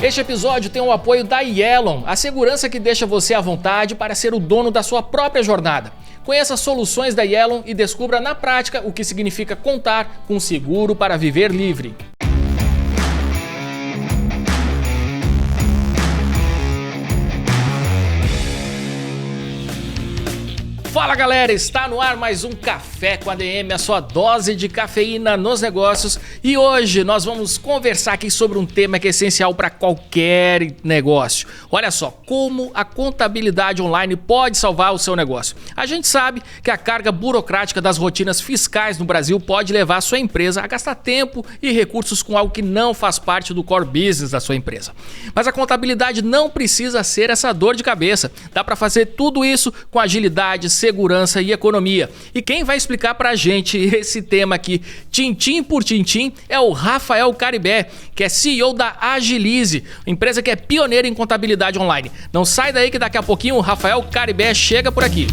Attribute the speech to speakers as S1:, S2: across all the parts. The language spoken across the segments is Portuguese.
S1: Este episódio tem o apoio da Yellon, a segurança que deixa você à vontade para ser o dono da sua própria jornada. Conheça as soluções da Yellon e descubra na prática o que significa contar com seguro para viver livre. Fala galera, está no ar mais um Café com a DM, a sua dose de cafeína nos negócios, e hoje nós vamos conversar aqui sobre um tema que é essencial para qualquer negócio. Olha só, como a contabilidade online pode salvar o seu negócio. A gente sabe que a carga burocrática das rotinas fiscais no Brasil pode levar a sua empresa a gastar tempo e recursos com algo que não faz parte do core business da sua empresa. Mas a contabilidade não precisa ser essa dor de cabeça, dá para fazer tudo isso com agilidade, segurança e economia. E quem vai explicar pra gente esse tema aqui, tintim por tintim, é o Rafael Caribé, que é CEO da Agilize, empresa que é pioneira em contabilidade online. Não sai daí que daqui a pouquinho o Rafael Caribé chega por aqui.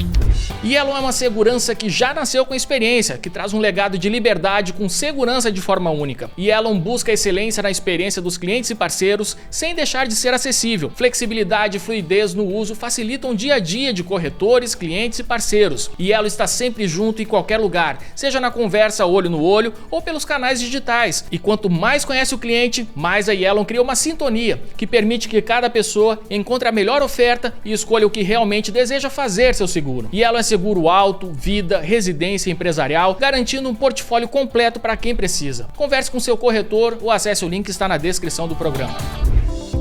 S1: Yellon é uma segurança que já nasceu com experiência, que traz um legado de liberdade com segurança de forma única. Yellon busca excelência na experiência dos clientes e parceiros, sem deixar de ser acessível. Flexibilidade e fluidez no uso facilitam o dia a dia de corretores, clientes e parceiros. Yellon está sempre junto em qualquer lugar, seja na conversa olho no olho ou pelos canais digitais. E quanto mais conhece o cliente, mais a Yellon cria uma sintonia, que permite que cada pessoa encontre a melhor oferta e escolha o que realmente deseja fazer seu seguro. Yellon é seguro auto, vida, residência empresarial, garantindo um portfólio completo para quem precisa. Converse com seu corretor ou acesse o link que está na descrição do programa.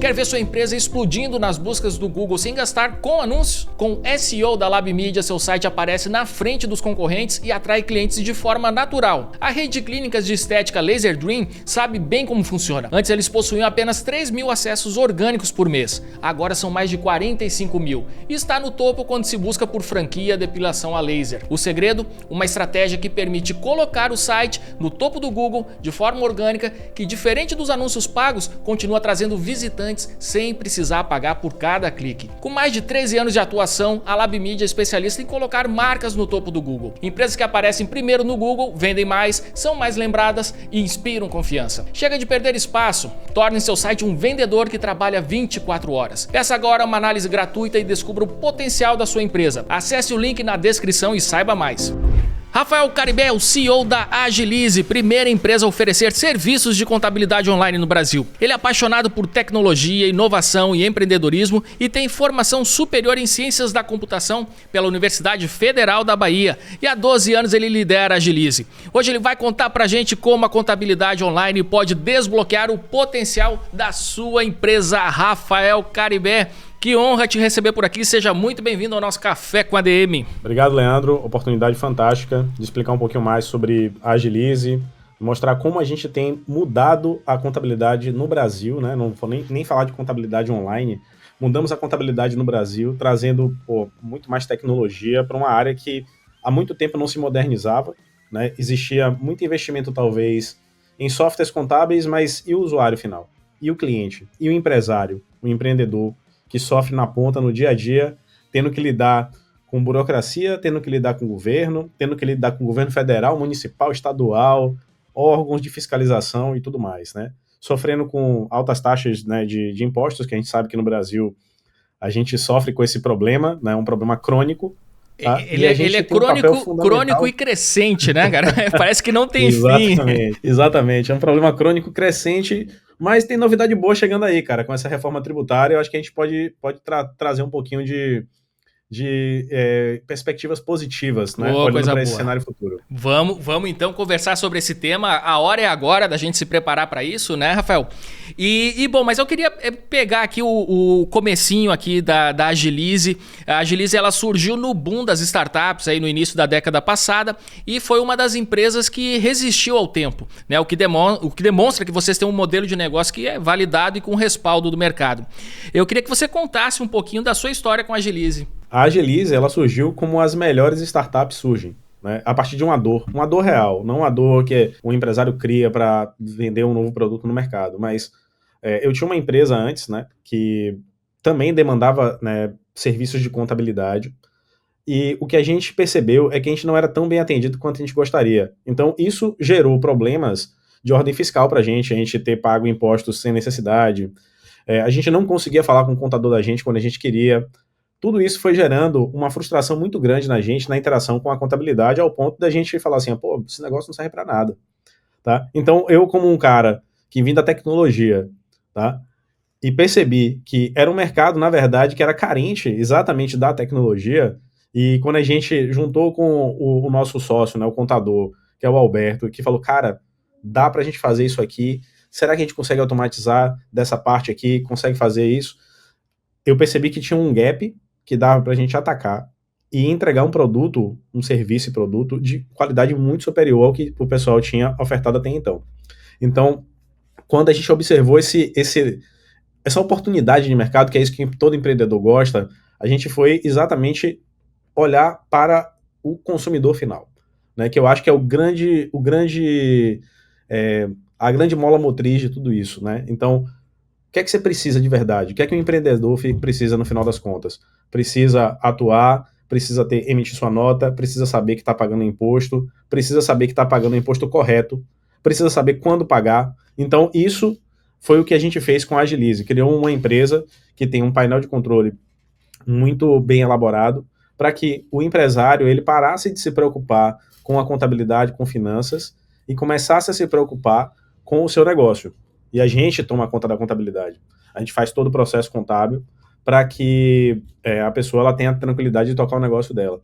S1: Quer ver sua empresa explodindo nas buscas do Google sem gastar com anúncios? Com SEO da Lab Media, seu site aparece na frente dos concorrentes e atrai clientes de forma natural. A rede de clínicas de estética Laser Dream sabe bem como funciona. Antes eles possuíam apenas 3 mil acessos orgânicos por mês. Agora são mais de 45 mil. E está no topo quando se busca por franquia depilação a laser. O segredo? Uma estratégia que permite colocar o site no topo do Google de forma orgânica, que diferente dos anúncios pagos, continua trazendo visitantes sem precisar pagar por cada clique. Com mais de 13 anos de atuação, a Lab Media é especialista em colocar marcas no topo do Google. Empresas que aparecem primeiro no Google vendem mais, são mais lembradas e inspiram confiança. Chega de perder espaço, torne seu site um vendedor que trabalha 24 horas. Peça agora uma análise gratuita e descubra o potencial da sua empresa. Acesse o link na descrição e saiba mais. Rafael Caribé é o CEO da Agilize, primeira empresa a oferecer serviços de contabilidade online no Brasil. Ele é apaixonado por tecnologia, inovação e empreendedorismo e tem formação superior em ciências da computação pela Universidade Federal da Bahia. E há 12 anos ele lidera a Agilize. Hoje ele vai contar pra gente como a contabilidade online pode desbloquear o potencial da sua empresa. Rafael Caribé, que honra te receber por aqui, seja muito bem-vindo ao nosso Café com a DM.
S2: Obrigado, Leandro, oportunidade fantástica de explicar um pouquinho mais sobre a Agilize, mostrar como a gente tem mudado a contabilidade no Brasil, né? Não vou nem falar de contabilidade online, mudamos a contabilidade no Brasil, trazendo muito mais tecnologia para uma área que há muito tempo não se modernizava, né? Existia muito investimento, talvez, em softwares contábeis, mas e o usuário final? E o cliente? E o empresário? O empreendedor? Que sofre na ponta, no dia a dia, tendo que lidar com burocracia, tendo que lidar com o governo, tendo que lidar com o governo federal, municipal, estadual, órgãos de fiscalização e tudo mais, né? Sofrendo com altas taxas, né, de impostos, que a gente sabe que no Brasil a gente sofre com esse problema, né? Um problema crônico. Tá?
S1: Ele é crônico e crescente, né, cara? Parece que não tem fim.
S2: Exatamente, é um problema crônico crescente, mas tem novidade boa chegando aí, cara, com essa reforma tributária. Eu acho que a gente pode trazer um pouquinho de perspectivas positivas, né, olhando para esse cenário futuro.
S1: Vamos então conversar sobre esse tema. A hora é agora da gente se preparar para isso, né, Rafael? Bom, mas eu queria pegar aqui o comecinho aqui da Agilize. A Agilize, ela surgiu no boom das startups aí no início da década passada e foi uma das empresas que resistiu ao tempo, né? O que demonstra que vocês têm um modelo de negócio que é validado e com respaldo do mercado. Eu queria que você contasse um pouquinho da sua história com a Agilize.
S2: A Agilize, ela surgiu como as melhores startups surgem, né? A partir de uma dor real, não uma dor que o empresário cria para vender um novo produto no mercado, mas eu tinha uma empresa antes, né, que também demandava, né, serviços de contabilidade, e o que a gente percebeu é que a gente não era tão bem atendido quanto a gente gostaria. Então isso gerou problemas de ordem fiscal para a gente ter pago impostos sem necessidade, A gente não conseguia falar com o contador da gente quando a gente queria. Tudo isso foi gerando uma frustração muito grande na gente, na interação com a contabilidade, ao ponto da gente falar assim, pô, esse negócio não serve para nada. Tá? Então, eu como um cara que vim da tecnologia, tá? E percebi que era um mercado, na verdade, que era carente exatamente da tecnologia, e quando a gente juntou com o nosso sócio, né, o contador, que é o Alberto, que falou, cara, dá pra gente fazer isso aqui, será que a gente consegue automatizar dessa parte aqui, consegue fazer isso? Eu percebi que tinha um gap que dava pra gente atacar e entregar um produto, um serviço e produto de qualidade muito superior ao que o pessoal tinha ofertado até então. Então, quando a gente observou essa oportunidade de mercado, que é isso que todo empreendedor gosta, a gente foi exatamente olhar para o consumidor final, né? Que eu acho que é a grande mola motriz de tudo isso, né? Então, o que é que você precisa de verdade? O que é que o empreendedor precisa no final das contas? Precisa atuar, precisa emitir sua nota, precisa saber que está pagando imposto, precisa saber que está pagando o imposto correto, precisa saber quando pagar. Então, isso foi o que a gente fez com a Agilize. Criou uma empresa que tem um painel de controle muito bem elaborado para que o empresário ele parasse de se preocupar com a contabilidade, com finanças e começasse a se preocupar com o seu negócio. E a gente toma conta da contabilidade. A gente faz todo o processo contábil para que a pessoa ela tenha a tranquilidade de tocar o negócio dela.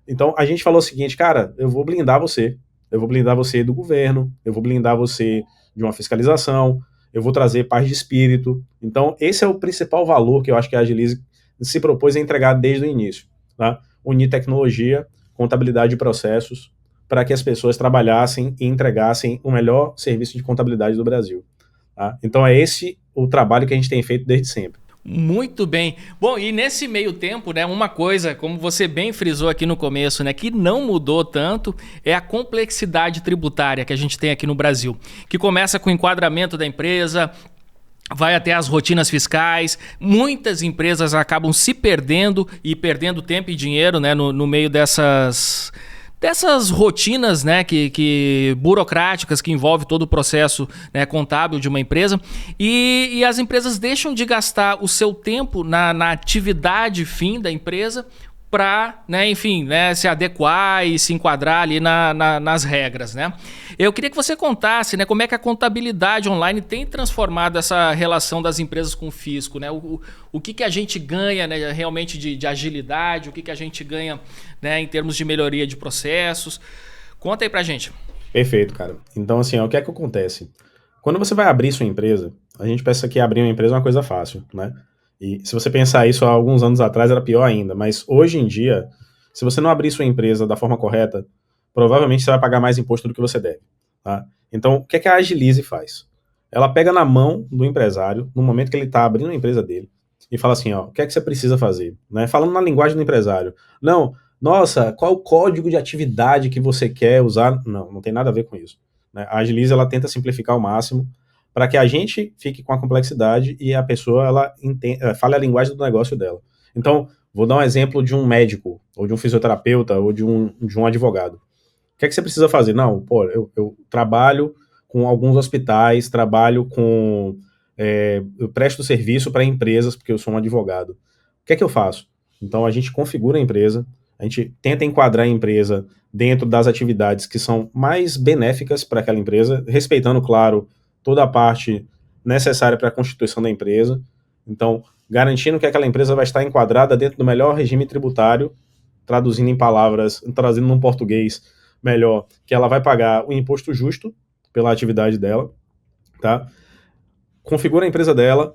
S2: Então, a gente falou o seguinte, cara, eu vou blindar você. Eu vou blindar você do governo, eu vou blindar você de uma fiscalização, eu vou trazer paz de espírito. Então, esse é o principal valor que eu acho que a Agilize se propôs a entregar desde o início. Tá? Unir tecnologia, contabilidade de processos, para que as pessoas trabalhassem e entregassem o melhor serviço de contabilidade do Brasil. Tá? Então é esse o trabalho que a gente tem feito desde sempre.
S1: Muito bem. Bom, e nesse meio tempo, né, uma coisa, como você bem frisou aqui no começo, né, que não mudou tanto, é a complexidade tributária que a gente tem aqui no Brasil, que começa com o enquadramento da empresa, vai até as rotinas fiscais. Muitas empresas acabam se perdendo e perdendo tempo e dinheiro, né, no meio dessas rotinas, né, que burocráticas que envolve todo o processo, né, contábil de uma empresa, e as empresas deixam de gastar o seu tempo na atividade fim da empresa para, né, enfim, né, se adequar e se enquadrar ali nas regras, né? Eu queria que você contasse, né, como é que a contabilidade online tem transformado essa relação das empresas com o fisco, né? O que a gente ganha, né, realmente de agilidade, o que a gente ganha, né, em termos de melhoria de processos. Conta aí pra gente.
S2: Perfeito, cara. Então, assim, o que é que acontece? Quando você vai abrir sua empresa, a gente pensa que abrir uma empresa é uma coisa fácil, né? E se você pensar isso há alguns anos atrás, era pior ainda. Mas hoje em dia, se você não abrir sua empresa da forma correta, provavelmente você vai pagar mais imposto do que você deve. Tá? Então, o que é que a Agilize faz? Ela pega na mão do empresário, no momento que ele está abrindo a empresa dele, e fala assim, ó, o que é que você precisa fazer? Né? Falando na linguagem do empresário. Não, nossa, qual o código de atividade que você quer usar? Não tem nada a ver com isso. Né? A Agilize, ela tenta simplificar ao máximo, para que a gente fique com a complexidade e a pessoa ela fale a linguagem do negócio dela. Então, vou dar um exemplo de um médico, ou de um fisioterapeuta, ou de um advogado. O que é que você precisa fazer? Não, pô, eu trabalho com alguns hospitais, eu presto serviço para empresas, porque eu sou um advogado. O que é que eu faço? Então, a gente configura a empresa, a gente tenta enquadrar a empresa dentro das atividades que são mais benéficas para aquela empresa, respeitando, claro, toda a parte necessária para a constituição da empresa. Então, garantindo que aquela empresa vai estar enquadrada dentro do melhor regime tributário, traduzindo em palavras, trazendo num português melhor, que ela vai pagar o imposto justo pela atividade dela, tá? Configura a empresa dela,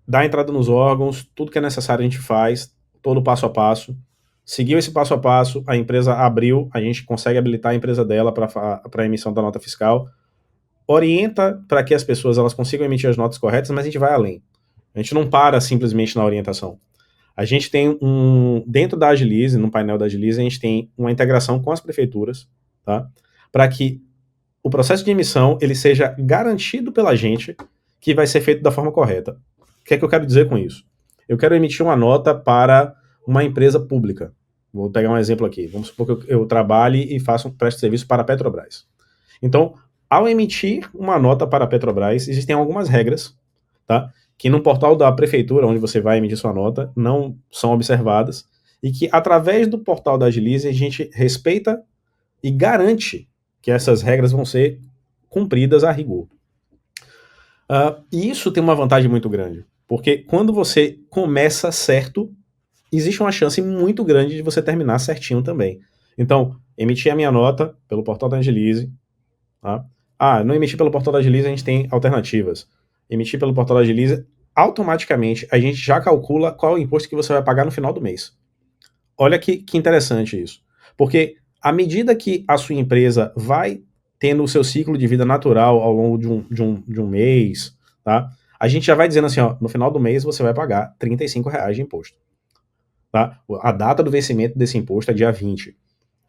S2: dá entrada nos órgãos, tudo que é necessário a gente faz, todo passo a passo. Seguiu esse passo a passo, a empresa abriu, a gente consegue habilitar a empresa dela para a emissão da nota fiscal, orienta para que as pessoas elas consigam emitir as notas corretas, mas a gente vai além. A gente não para simplesmente na orientação. A gente tem dentro da Agilize, no painel da Agilize, a gente tem uma integração com as prefeituras, tá? Para que o processo de emissão ele seja garantido pela gente que vai ser feito da forma correta. O que é que eu quero dizer com isso? Eu quero emitir uma nota para uma empresa pública. Vou pegar um exemplo aqui. Vamos supor que eu trabalhe e presto serviço para a Petrobras. Então, ao emitir uma nota para a Petrobras, existem algumas regras, tá? que no portal da prefeitura, onde você vai emitir sua nota, não são observadas, e que através do portal da Agilize a gente respeita e garante que essas regras vão ser cumpridas a rigor. E isso tem uma vantagem muito grande, porque quando você começa certo, existe uma chance muito grande de você terminar certinho também. Então, emitir a minha nota pelo portal da Agilize. Tá? Não emitir pelo portal da Agilize, a gente tem alternativas. Emitir pelo portal da Agilize, automaticamente a gente já calcula qual é o imposto que você vai pagar no final do mês. Olha que interessante isso. Porque à medida que a sua empresa vai tendo o seu ciclo de vida natural ao longo de um mês, tá? A gente já vai dizendo assim, ó, no final do mês você vai pagar R$ 35 de imposto. Tá? A data do vencimento desse imposto é dia 20.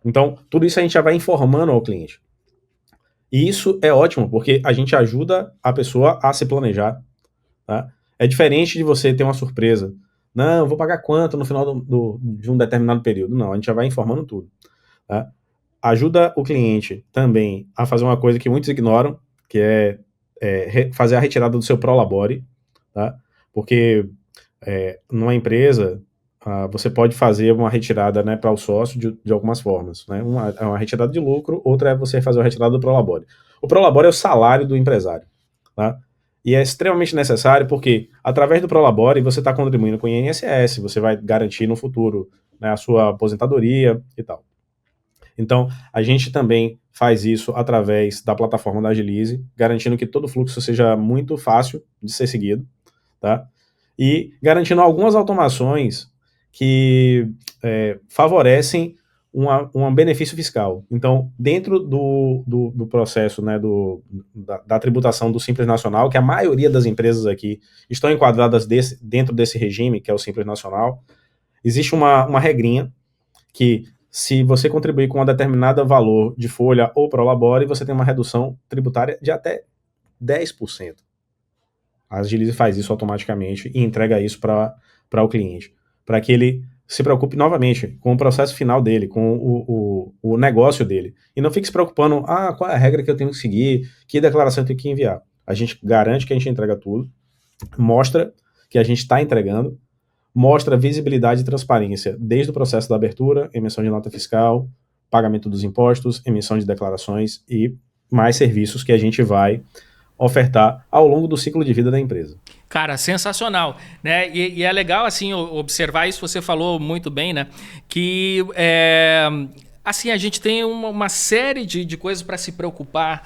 S2: Então, tudo isso a gente já vai informando ao cliente. E isso é ótimo, porque a gente ajuda a pessoa a se planejar. Tá? É diferente de você ter uma surpresa. Não, vou pagar quanto no final de um determinado período. Não, a gente já vai informando tudo. Tá? Ajuda o cliente também a fazer uma coisa que muitos ignoram, que é fazer a retirada do seu Prolabore. Tá? Porque numa empresa, você pode fazer uma retirada, né, para o sócio de algumas formas. Né? Uma é uma retirada de lucro, outra é você fazer a retirada do Prolabore. O Prolabore é o salário do empresário. Tá? E é extremamente necessário porque, através do Prolabore, você está contribuindo com o INSS, você vai garantir no futuro, né, a sua aposentadoria e tal. Então, a gente também faz isso através da plataforma da Agilize, garantindo que todo o fluxo seja muito fácil de ser seguido, tá? E garantindo algumas automações que favorecem um benefício fiscal. Então, dentro do processo, né, da tributação do Simples Nacional, que a maioria das empresas aqui estão enquadradas dentro desse regime, que é o Simples Nacional, existe uma regrinha que, se você contribuir com um determinado valor de folha ou Prolabore, você tem uma redução tributária de até 10%. A Agilize faz isso automaticamente e entrega isso para o cliente, para que ele se preocupe novamente com o processo final dele, com o negócio dele, e não fique se preocupando, qual é a regra que eu tenho que seguir, que declaração eu tenho que enviar. A gente garante que a gente entrega tudo, mostra que a gente está entregando, mostra visibilidade e transparência, desde o processo da abertura, emissão de nota fiscal, pagamento dos impostos, emissão de declarações e mais serviços que a gente vai ofertar ao longo do ciclo de vida da empresa.
S1: Cara, sensacional, né? E é legal, assim, observar isso, você falou muito bem, né? Que assim, a gente tem uma série de coisas para se preocupar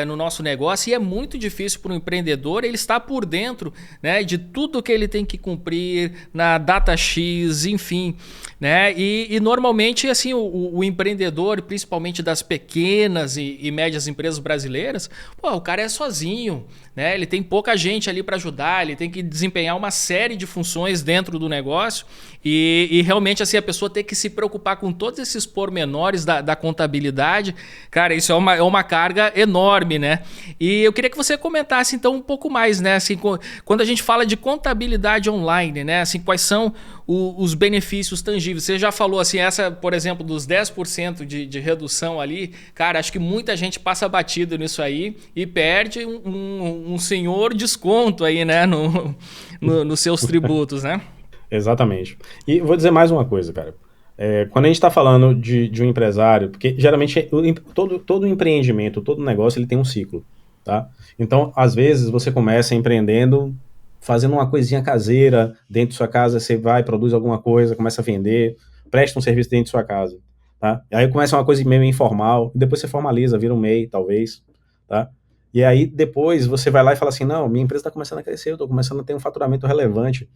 S1: no nosso negócio, e é muito difícil para o empreendedor ele estar por dentro, né, de tudo que ele tem que cumprir na data X, enfim, né? E normalmente, assim, o empreendedor, principalmente das pequenas e médias empresas brasileiras, o cara é sozinho, né? Ele tem pouca gente ali para ajudar, ele tem que desempenhar uma série de funções dentro do negócio, e realmente, assim, a pessoa tem que se preocupar com todos esses pormenores da contabilidade. Cara, isso é uma carga enorme, né? E eu queria que você comentasse, então, um pouco mais, né? Assim, quando a gente fala de contabilidade online, né? Assim, quais são os benefícios tangíveis? Você já falou, assim, essa, por exemplo, dos 10% de redução ali. Cara, acho que muita gente passa batido nisso aí e perde um senhor desconto aí, né? Nos seus tributos, né?
S2: Exatamente. E vou dizer mais uma coisa, cara. Quando a gente está falando de um empresário, porque geralmente todo empreendimento, todo negócio, ele tem um ciclo, tá? Então, às vezes, você começa empreendendo, fazendo uma coisinha caseira dentro de sua casa, você vai, produz alguma coisa, começa a vender, presta um serviço dentro de sua casa, tá? E aí começa uma coisa meio informal, depois você formaliza, vira um MEI, talvez, tá? E aí, depois, você vai lá e fala assim, não, minha empresa está começando a crescer, eu estou começando a ter um faturamento relevante.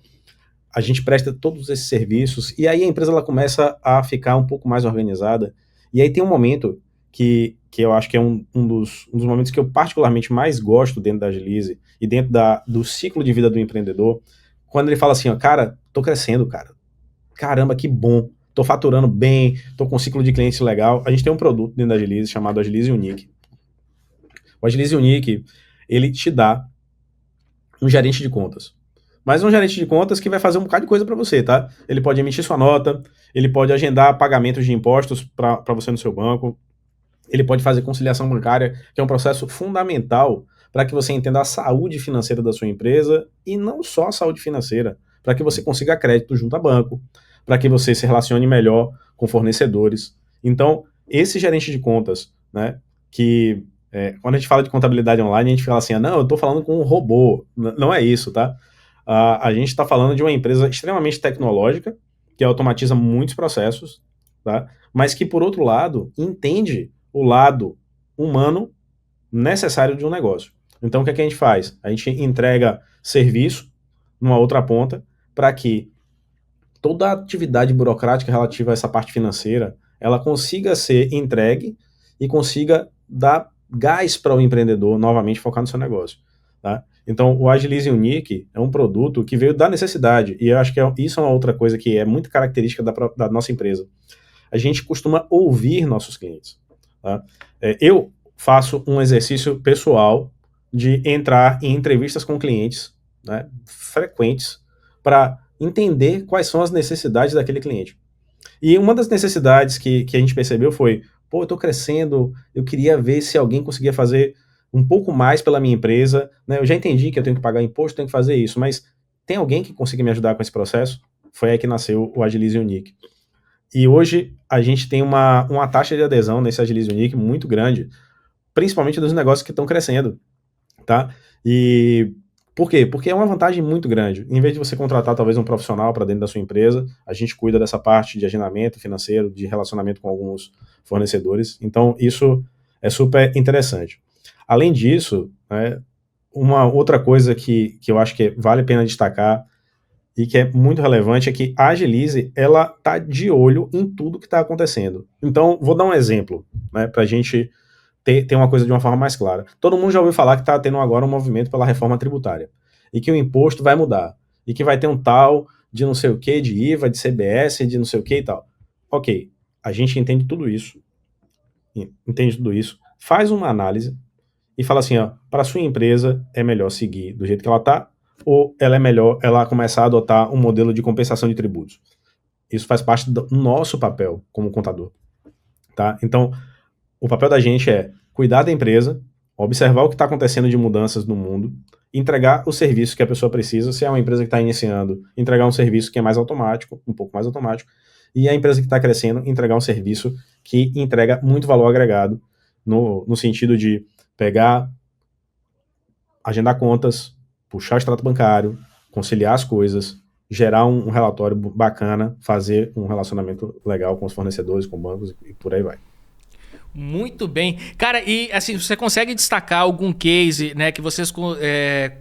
S2: A gente presta todos esses serviços, e aí a empresa ela começa a ficar um pouco mais organizada, e aí tem um momento que eu acho que é um dos momentos que eu particularmente mais gosto dentro da Agilize, e dentro do ciclo de vida do empreendedor, quando ele fala assim, ó, cara, tô crescendo, cara, caramba, que bom, tô faturando bem, tô com um ciclo de clientes legal. A gente tem um produto dentro da Agilize chamado Agilize Unique. O Agilize Unique, ele te dá um gerente de contas. Mas um gerente de contas que vai fazer um bocado de coisa para você, tá? Ele pode emitir sua nota, ele pode agendar pagamentos de impostos para você no seu banco, ele pode fazer conciliação bancária, que é um processo fundamental para que você entenda a saúde financeira da sua empresa e não só a saúde financeira, para que você consiga crédito junto a banco, para que você se relacione melhor com fornecedores. Então, esse gerente de contas, né, que quando a gente fala de contabilidade online, a gente fala assim, não, eu estou falando com um robô. Não é isso, tá? A gente está falando de uma empresa extremamente tecnológica, que automatiza muitos processos, tá? Mas que, por outro lado, entende o lado humano necessário de um negócio. Então, o que é que a gente faz? A gente entrega serviço numa outra ponta para que toda a atividade burocrática relativa a essa parte financeira, ela consiga ser entregue e consiga dar gás para o empreendedor novamente focar no seu negócio. Tá? Então, o Agilize Unique é um produto que veio da necessidade, e eu acho que isso é uma outra coisa que é muito característica da nossa empresa. A gente costuma ouvir nossos clientes. Tá? Eu faço um exercício pessoal de entrar em entrevistas com clientes, né, frequentes, para entender quais são as necessidades daquele cliente. E uma das necessidades que a gente percebeu foi, pô, eu estou crescendo, eu queria ver se alguém conseguia fazer um pouco mais pela minha empresa, né? Eu já entendi que eu tenho que pagar imposto, tenho que fazer isso, mas tem alguém que consiga me ajudar com esse processo? Foi aí que nasceu o Agilize Unique. E hoje a gente tem uma taxa de adesão nesse Agilize Unique muito grande, principalmente dos negócios que estão crescendo, tá? E por quê? Porque é uma vantagem muito grande. Em vez de você contratar talvez um profissional para dentro da sua empresa, a gente cuida dessa parte de agendamento financeiro, de relacionamento com alguns fornecedores. Então, isso é super interessante. Além disso, né, uma outra coisa que eu acho que vale a pena destacar e que é muito relevante é que a Agilize, ela tá de olho em tudo que está acontecendo. Então, vou dar um exemplo, né, para a gente ter uma coisa de uma forma mais clara. Todo mundo já ouviu falar que está tendo agora um movimento pela reforma tributária e que o imposto vai mudar e que vai ter um tal de não sei o que, de IVA, de CBS, de não sei o que e tal. Ok, a gente entende tudo isso, faz uma análise e fala assim, ó, para sua empresa é melhor seguir do jeito que ela está ou ela é melhor ela começar a adotar um modelo de compensação de tributos. Isso faz parte do nosso papel como contador, tá? Então, o papel da gente é cuidar da empresa, observar o que está acontecendo de mudanças no mundo, entregar o serviço que a pessoa precisa, se é uma empresa que está iniciando, entregar um serviço que é mais automático, um pouco mais automático, e a empresa que está crescendo, entregar um serviço que entrega muito valor agregado, no sentido de pegar, agendar contas, puxar o extrato bancário, conciliar as coisas, gerar um relatório bacana, fazer um relacionamento legal com os fornecedores, com bancos e por aí vai.
S1: Muito bem. Cara, e assim, você consegue destacar algum case, né, que vocês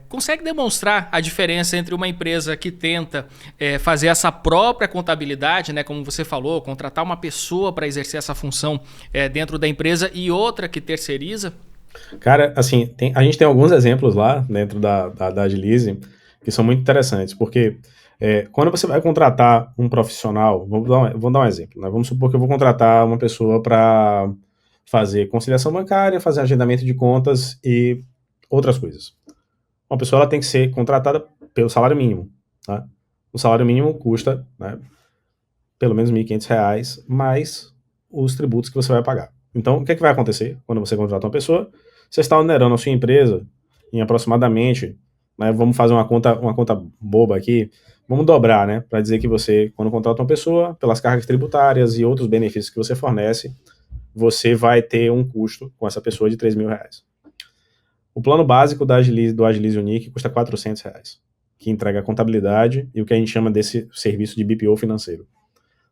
S1: conseguem demonstrar a diferença entre uma empresa que tenta fazer essa própria contabilidade, né, como você falou, contratar uma pessoa para exercer essa função dentro da empresa e outra que terceiriza?
S2: Cara, assim, a gente tem alguns exemplos lá dentro da Agilize que são muito interessantes, porque quando você vai contratar um profissional, vou dar um exemplo, né? Vamos supor que eu vou contratar uma pessoa para fazer conciliação bancária, fazer agendamento de contas e outras coisas. Uma pessoa ela tem que ser contratada pelo salário mínimo. Tá? O salário mínimo custa, né, pelo menos R$ 1.500, mais os tributos que você vai pagar. Então, o que vai acontecer quando você contrata uma pessoa? Você está onerando a sua empresa em aproximadamente, né, vamos fazer uma conta boba aqui, vamos dobrar, né, para dizer que você, quando contrata uma pessoa, pelas cargas tributárias e outros benefícios que você fornece, você vai ter um custo com essa pessoa de R$ 3.000. O plano básico do Agilize Unique custa R$ 400, que entrega a contabilidade e o que a gente chama desse serviço de BPO financeiro.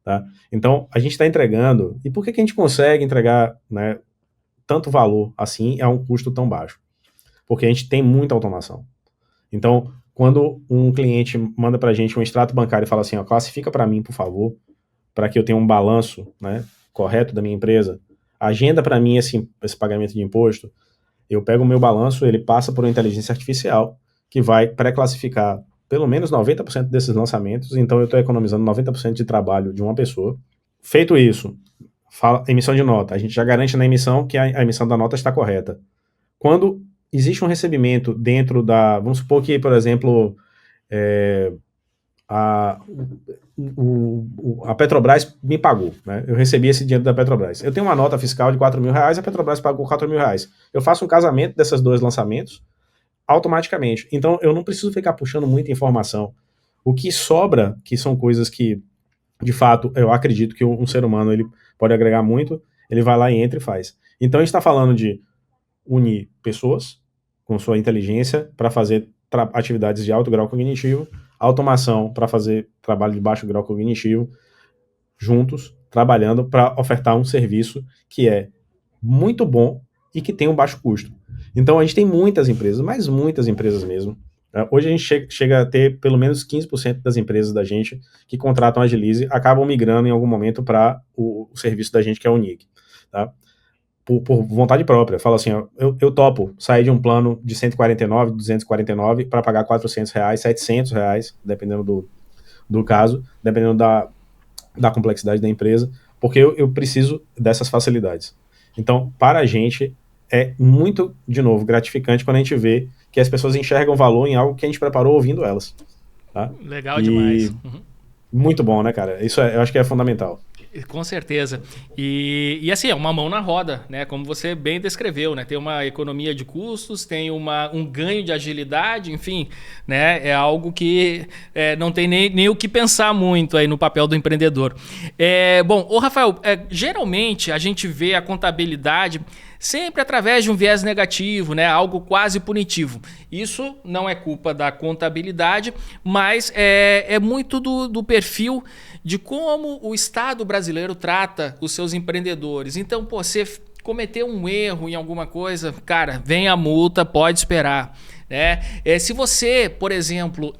S2: Tá? Então, a gente está entregando, e por que a gente consegue entregar, né, tanto valor assim a um custo tão baixo? Porque a gente tem muita automação. Então, quando um cliente manda para a gente um extrato bancário e fala assim, ó, classifica para mim, por favor, para que eu tenha um balanço, né, correto da minha empresa, agenda para mim esse pagamento de imposto, eu pego o meu balanço, ele passa por uma inteligência artificial que vai pré-classificar pelo menos 90% desses lançamentos, então eu estou economizando 90% de trabalho de uma pessoa. Feito isso, emissão de nota, a gente já garante na emissão que a emissão da nota está correta. Quando existe um recebimento dentro da... Vamos supor que, por exemplo, a Petrobras me pagou, né? Eu recebi esse dinheiro da Petrobras. Eu tenho uma nota fiscal de R$ 4.000, a Petrobras pagou R$ 4.000. Eu faço um casamento desses dois lançamentos, automaticamente. Então, eu não preciso ficar puxando muita informação. O que sobra, que são coisas que, de fato, eu acredito que um ser humano ele pode agregar muito, ele vai lá e entra e faz. Então, a gente está falando de unir pessoas com sua inteligência para fazer atividades de alto grau cognitivo, automação para fazer trabalho de baixo grau cognitivo, juntos, trabalhando para ofertar um serviço que é muito bom e que tem um baixo custo. Então a gente tem muitas empresas, mas muitas empresas mesmo. Hoje a gente chega a ter pelo menos 15% das empresas da gente que contratam a Agilize acabam migrando em algum momento para o serviço da gente, que é o NIC. Tá? Por vontade própria. Fala assim, ó, eu topo sair de um plano de 149, 249 para pagar R$400, R$700, dependendo do caso, dependendo da complexidade da empresa, porque eu preciso dessas facilidades. Então, para a gente, é muito, de novo, gratificante quando a gente vê que as pessoas enxergam valor em algo que a gente preparou ouvindo elas. Tá?
S1: Legal demais.
S2: Muito bom, né, cara? Isso eu acho que é fundamental.
S1: Com certeza. E assim, é uma mão na roda, né? Como você bem descreveu, né? Tem uma economia de custos, tem um ganho de agilidade, enfim, né? É algo que não tem nem o que pensar muito aí no papel do empreendedor. Bom, ô Rafael, geralmente a gente vê a contabilidade sempre através de um viés negativo, né? Algo quase punitivo. Isso não é culpa da contabilidade, mas é muito do perfil de como o Estado brasileiro trata os seus empreendedores. Então, pô, você cometeu um erro em alguma coisa, cara, vem a multa, pode esperar. Né? Se você, por exemplo,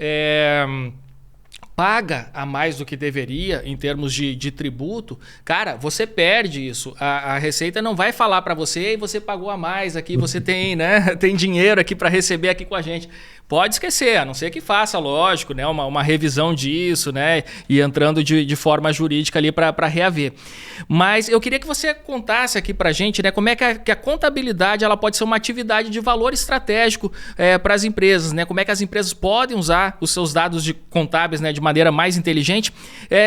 S1: paga a mais do que deveria em termos de tributo, cara, você perde isso. A Receita não vai falar para você, e você pagou a mais aqui, você tem, né, tem dinheiro aqui para receber aqui com a gente. Pode esquecer, a não ser que faça, lógico, né, uma revisão disso, né, e entrando de forma jurídica ali para reaver. Mas eu queria que você contasse aqui para a gente, né, como é que a contabilidade ela pode ser uma atividade de valor estratégico para as empresas, né, como é que as empresas podem usar os seus dados contábeis, né, de maneira mais inteligente,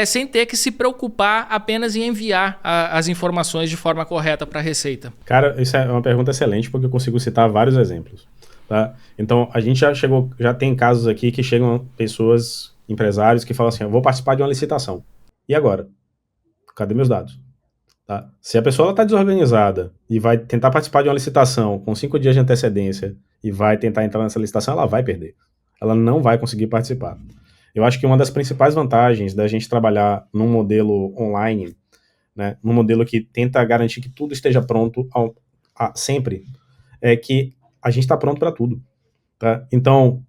S1: sem ter que se preocupar apenas em enviar as informações de forma correta para a Receita.
S2: Cara, isso é uma pergunta excelente, porque eu consigo citar vários exemplos. Tá? Então, a gente já tem casos aqui que chegam pessoas, empresários, que falam assim, eu vou participar de uma licitação. E agora? Cadê meus dados? Tá? Se a pessoa está desorganizada e vai tentar participar de uma licitação com 5 dias de antecedência e vai tentar entrar nessa licitação, ela vai perder. Ela não vai conseguir participar. Eu acho que uma das principais vantagens da gente trabalhar num modelo online, né, num modelo que tenta garantir que tudo esteja pronto sempre, é que a gente está pronto para tudo. Tá? Então,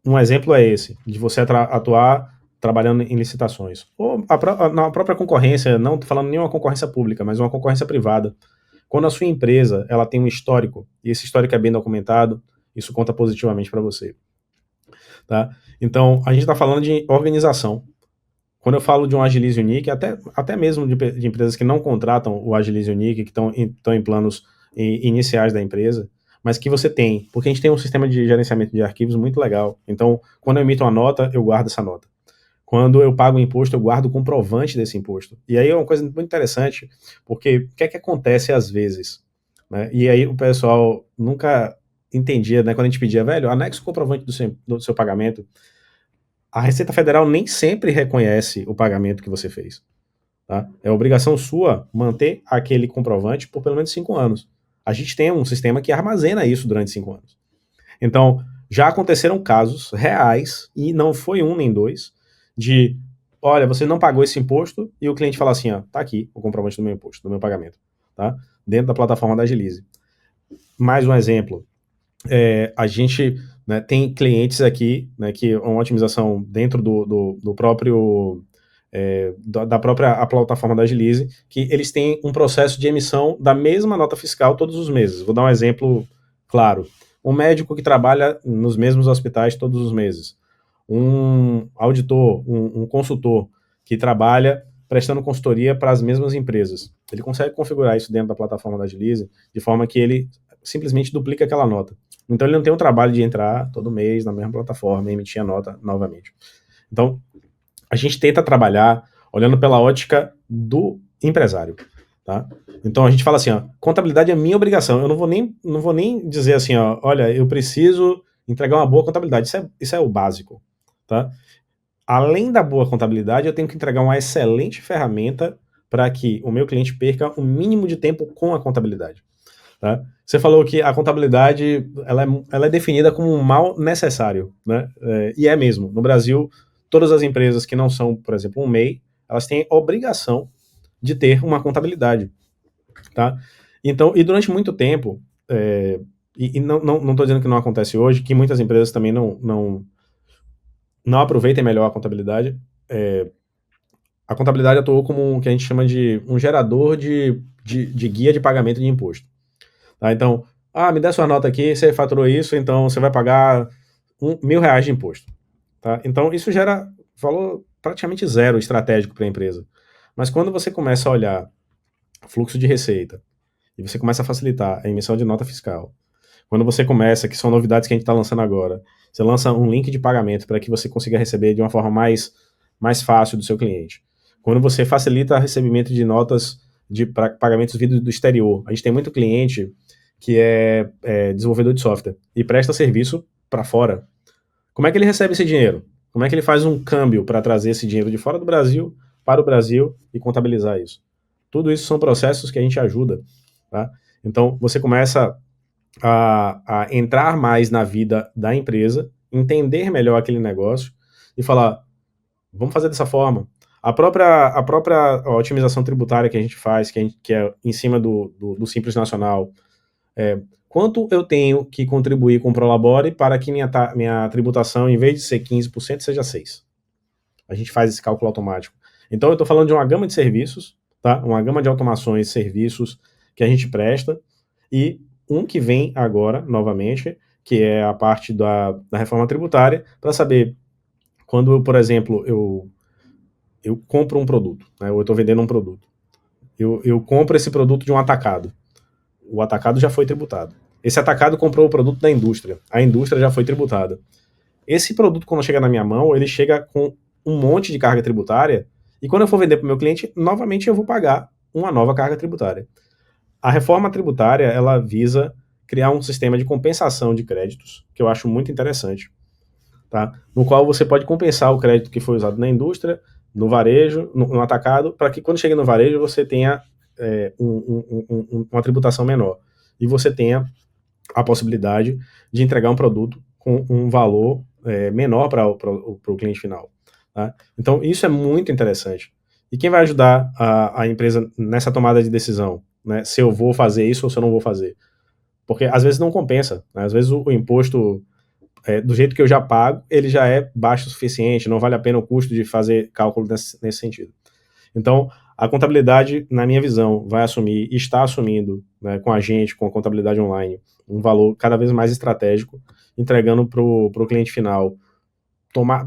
S2: um exemplo é esse, de você atuar trabalhando em licitações. Ou na própria concorrência, não estou falando nem uma concorrência pública, mas uma concorrência privada. Quando a sua empresa ela tem um histórico, e esse histórico é bem documentado, isso conta positivamente para você. Tá? Então, a gente está falando de organização. Quando eu falo de um Agilize Unique, até mesmo de empresas que não contratam o Agilize Unique, que estão em planos iniciais da empresa, mas que você tem, porque a gente tem um sistema de gerenciamento de arquivos muito legal. Então, quando eu emito uma nota, eu guardo essa nota. Quando eu pago um imposto, eu guardo o comprovante desse imposto. E aí é uma coisa muito interessante, porque o que é que acontece às vezes? Né? E aí o pessoal nunca entendia, né, quando a gente pedia, velho, anexa o comprovante do seu pagamento. A Receita Federal nem sempre reconhece o pagamento que você fez. Tá? É obrigação sua manter aquele comprovante por pelo menos 5 anos. A gente tem um sistema que armazena isso durante 5 anos. Então, já aconteceram casos reais, e não foi um nem dois, de, olha, você não pagou esse imposto, e o cliente fala assim, ó, tá aqui o comprovante do meu imposto, do meu pagamento, tá? Dentro da plataforma da Agilize. Mais um exemplo, a gente, né, tem clientes aqui, né, que é uma otimização dentro do próprio... da própria a plataforma da Agilize, que eles têm um processo de emissão da mesma nota fiscal todos os meses. Vou dar um exemplo claro. Um médico que trabalha nos mesmos hospitais todos os meses. Um auditor, um consultor que trabalha prestando consultoria para as mesmas empresas. Ele consegue configurar isso dentro da plataforma da Agilize de forma que ele simplesmente duplica aquela nota. Então ele não tem o trabalho de entrar todo mês na mesma plataforma e emitir a nota novamente. Então, a gente tenta trabalhar olhando pela ótica do empresário, tá? Então a gente fala assim, ó, contabilidade é minha obrigação. Eu não vou nem dizer assim, ó, olha, eu preciso entregar uma boa contabilidade. Isso é o básico, tá? Além da boa contabilidade, eu tenho que entregar uma excelente ferramenta para que o meu cliente perca o mínimo de tempo com a contabilidade. Tá? Você falou que a contabilidade ela é definida como um mal necessário, né? E é mesmo. No Brasil, todas as empresas que não são, por exemplo, um MEI, elas têm obrigação de ter uma contabilidade. Tá? Então, e durante muito tempo, e não estou dizendo que não acontece hoje, que muitas empresas também não aproveitem melhor a contabilidade. A contabilidade atuou como o que a gente chama de um gerador de guia de pagamento de imposto. Tá? Então, me dá sua nota aqui, você faturou isso, então você vai pagar R$1.000 de imposto. Tá? Então, isso gera valor praticamente zero estratégico para a empresa. Mas quando você começa a olhar fluxo de receita, e você começa a facilitar a emissão de nota fiscal, quando você começa, que são novidades que a gente está lançando agora, você lança um link de pagamento para que você consiga receber de uma forma mais fácil do seu cliente. Quando você facilita o recebimento de notas de pagamentos vindos do exterior, a gente tem muito cliente que é desenvolvedor de software e presta serviço para fora. Como é que ele recebe esse dinheiro? Como é que ele faz um câmbio para trazer esse dinheiro de fora do Brasil para o Brasil e contabilizar isso? Tudo isso são processos que a gente ajuda. Tá? Então, você começa a entrar mais na vida da empresa, entender melhor aquele negócio e falar, vamos fazer dessa forma. A própria otimização tributária que a gente faz, que é em cima do Simples Nacional, quanto eu tenho que contribuir com o Prolabore para que minha tributação, em vez de ser 15%, seja 6%. A gente faz esse cálculo automático. Então, eu estou falando de uma gama de serviços, tá? Uma gama de automações, serviços que a gente presta, e um que vem agora, novamente, que é a parte da reforma tributária, para saber quando, por exemplo, eu compro um produto, né, ou eu estou vendendo um produto. Eu compro esse produto de um atacado. O atacado já foi tributado. Esse atacado comprou o produto da indústria. A indústria já foi tributada. Esse produto, quando chega na minha mão, ele chega com um monte de carga tributária, e quando eu for vender para o meu cliente, novamente eu vou pagar uma nova carga tributária. A reforma tributária, ela visa criar um sistema de compensação de créditos, que eu acho muito interessante, tá? No qual você pode compensar o crédito que foi usado na indústria, no varejo, no atacado, para que quando chegue no varejo você tenha uma tributação menor. E você tenha a possibilidade de entregar um produto com um valor menor para o cliente final. Tá? Então, isso é muito interessante. E quem vai ajudar a empresa nessa tomada de decisão? Né, se eu vou fazer isso ou se eu não vou fazer? Porque às vezes não compensa. Né? Às vezes o imposto, do jeito que eu já pago, ele já é baixo o suficiente, não vale a pena o custo de fazer cálculo nesse sentido. Então, a contabilidade, na minha visão, vai assumir e está assumindo, né, com a gente, com a contabilidade online, um valor cada vez mais estratégico, entregando para o cliente final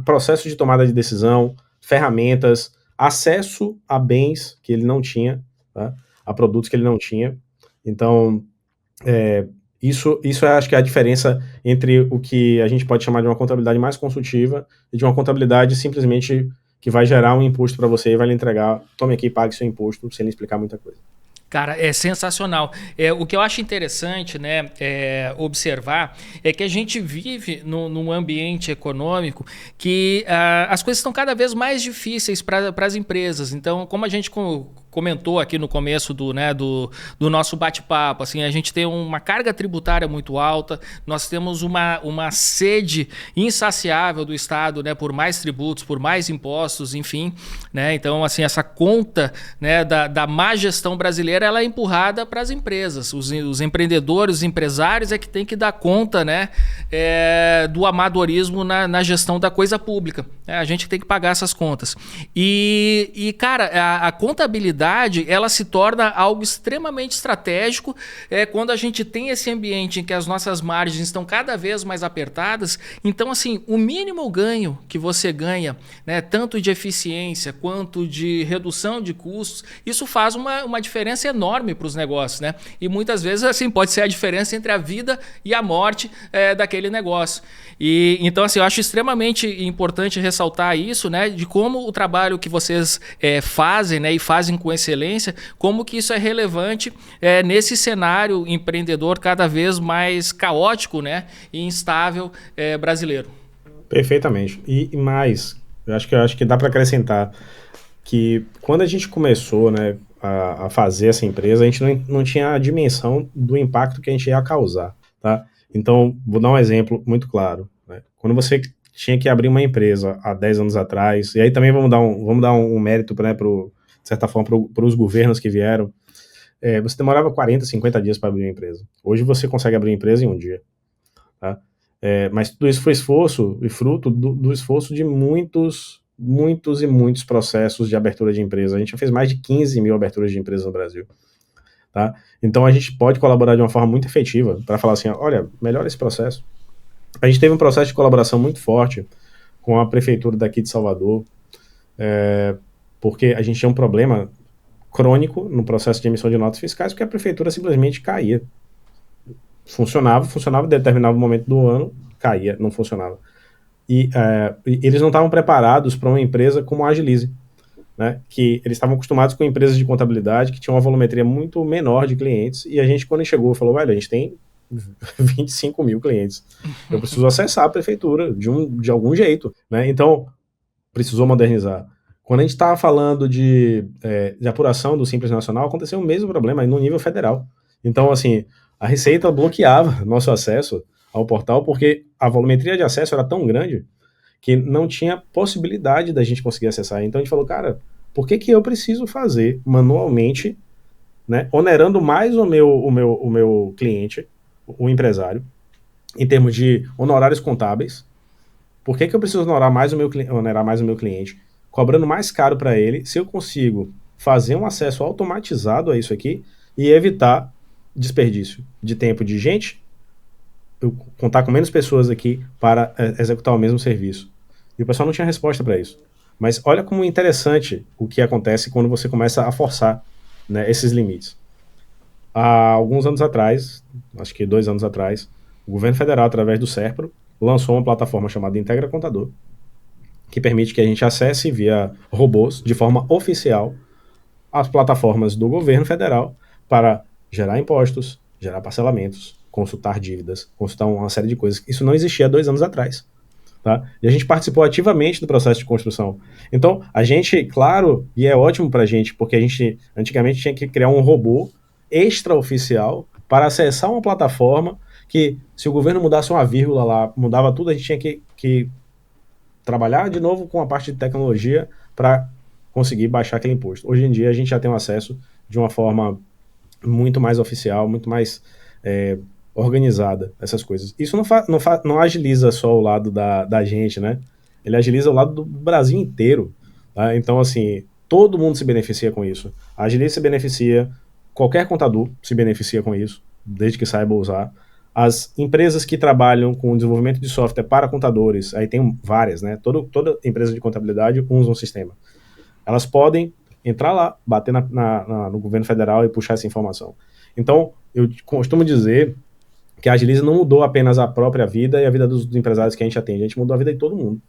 S2: processo de tomada de decisão, ferramentas, acesso a bens que ele não tinha, tá? A produtos que ele não tinha. Então, isso acho que é a diferença entre o que a gente pode chamar de uma contabilidade mais consultiva e de uma contabilidade simplesmente que vai gerar um imposto para você e vai lhe entregar, tome aqui, pague seu imposto, sem lhe explicar muita coisa.
S1: Cara, é sensacional. O que eu acho interessante, né, observar é que a gente vive num ambiente econômico que as coisas estão cada vez mais difíceis para as empresas. Então, como a gente comentou aqui no começo do nosso bate-papo, assim, a gente tem uma carga tributária muito alta, nós temos uma sede insaciável do Estado, né, por mais tributos, por mais impostos, enfim, né? Então, assim, essa conta, né, da má gestão brasileira, ela é empurrada para as empresas. Os empreendedores, os empresários é que tem que dar conta, né, do amadorismo na gestão da coisa pública. A gente tem que pagar essas contas. E cara, a contabilidade, ela se torna algo extremamente estratégico quando a gente tem esse ambiente em que as nossas margens estão cada vez mais apertadas. Então, assim, o mínimo ganho que você ganha, né, tanto de eficiência quanto de redução de custos, isso faz uma diferença enorme para os negócios, né? E muitas vezes, assim, pode ser a diferença entre a vida e a morte daquele negócio. E então, assim, eu acho extremamente importante ressaltar isso, né, de como o trabalho que vocês fazem, né, e fazem com com excelência, como que isso é relevante nesse cenário empreendedor cada vez mais caótico, né, e instável brasileiro.
S2: Perfeitamente. E mais, eu acho que dá para acrescentar que quando a gente começou, né, a fazer essa empresa, a gente não tinha a dimensão do impacto que a gente ia causar, tá? Então, vou dar um exemplo muito claro, né? Quando você tinha que abrir uma empresa há 10 anos atrás, e aí também vamos dar um mérito, né, de certa forma, para os governos que vieram, você demorava 40, 50 dias para abrir uma empresa. Hoje você consegue abrir uma empresa em um dia, tá? Mas tudo isso foi esforço e fruto do esforço de muitos e muitos processos de abertura de empresa. A gente já fez mais de 15 mil aberturas de empresas no Brasil. Tá? Então a gente pode colaborar de uma forma muito efetiva para falar assim, olha, melhora esse processo. A gente teve um processo de colaboração muito forte com a prefeitura daqui de Salvador, porque a gente tinha um problema crônico no processo de emissão de notas fiscais, porque a prefeitura simplesmente caía. Funcionava, em determinado momento do ano, caía, não funcionava. E eles não estavam preparados para uma empresa como a Agilize, né? Que eles estavam acostumados com empresas de contabilidade que tinham uma volumetria muito menor de clientes, e a gente, quando chegou, falou, velho, a gente tem 25 mil clientes, eu preciso acessar a prefeitura de algum jeito, né? Então, precisou modernizar. Quando a gente estava falando de apuração do Simples Nacional, aconteceu o mesmo problema no nível federal. Então, assim, a Receita bloqueava nosso acesso ao portal porque a volumetria de acesso era tão grande que não tinha possibilidade da gente conseguir acessar. Então a gente falou, cara, por que eu preciso fazer manualmente, né, onerando mais o meu cliente, o empresário, em termos de honorários contábeis? Por que eu preciso onerar mais o meu cliente, cobrando mais caro para ele, se eu consigo fazer um acesso automatizado a isso aqui e evitar desperdício de tempo de gente, eu contar com menos pessoas aqui para executar o mesmo serviço. E o pessoal não tinha resposta para isso. Mas olha como interessante o que acontece quando você começa a forçar, né, esses limites. Há alguns anos atrás, acho que 2 anos atrás, o governo federal, através do SERPRO, lançou uma plataforma chamada Integra Contador, que permite que a gente acesse via robôs, de forma oficial, as plataformas do governo federal para gerar impostos, gerar parcelamentos, consultar dívidas, consultar uma série de coisas. Isso não existia há 2 anos atrás. Tá? E a gente participou ativamente do processo de construção. Então, a gente, claro, e é ótimo para a gente, porque a gente antigamente tinha que criar um robô extraoficial para acessar uma plataforma que, se o governo mudasse uma vírgula lá, mudava tudo, a gente tinha que trabalhar de novo com a parte de tecnologia para conseguir baixar aquele imposto. Hoje em dia, a gente já tem um acesso de uma forma muito mais oficial, muito mais organizada, essas coisas. Isso não agiliza só o lado da gente, né? Ele agiliza o lado do Brasil inteiro. Tá? Então, assim, todo mundo se beneficia com isso. A Agilize se beneficia, qualquer contador se beneficia com isso, desde que saiba usar. As empresas que trabalham com desenvolvimento de software para contadores, aí tem várias, né? Toda empresa de contabilidade usa um sistema. Elas podem entrar lá, bater no governo federal e puxar essa informação. Então, eu costumo dizer que a Agilize não mudou apenas a própria vida e a vida dos empresários que a gente atende, a gente mudou a vida de todo mundo.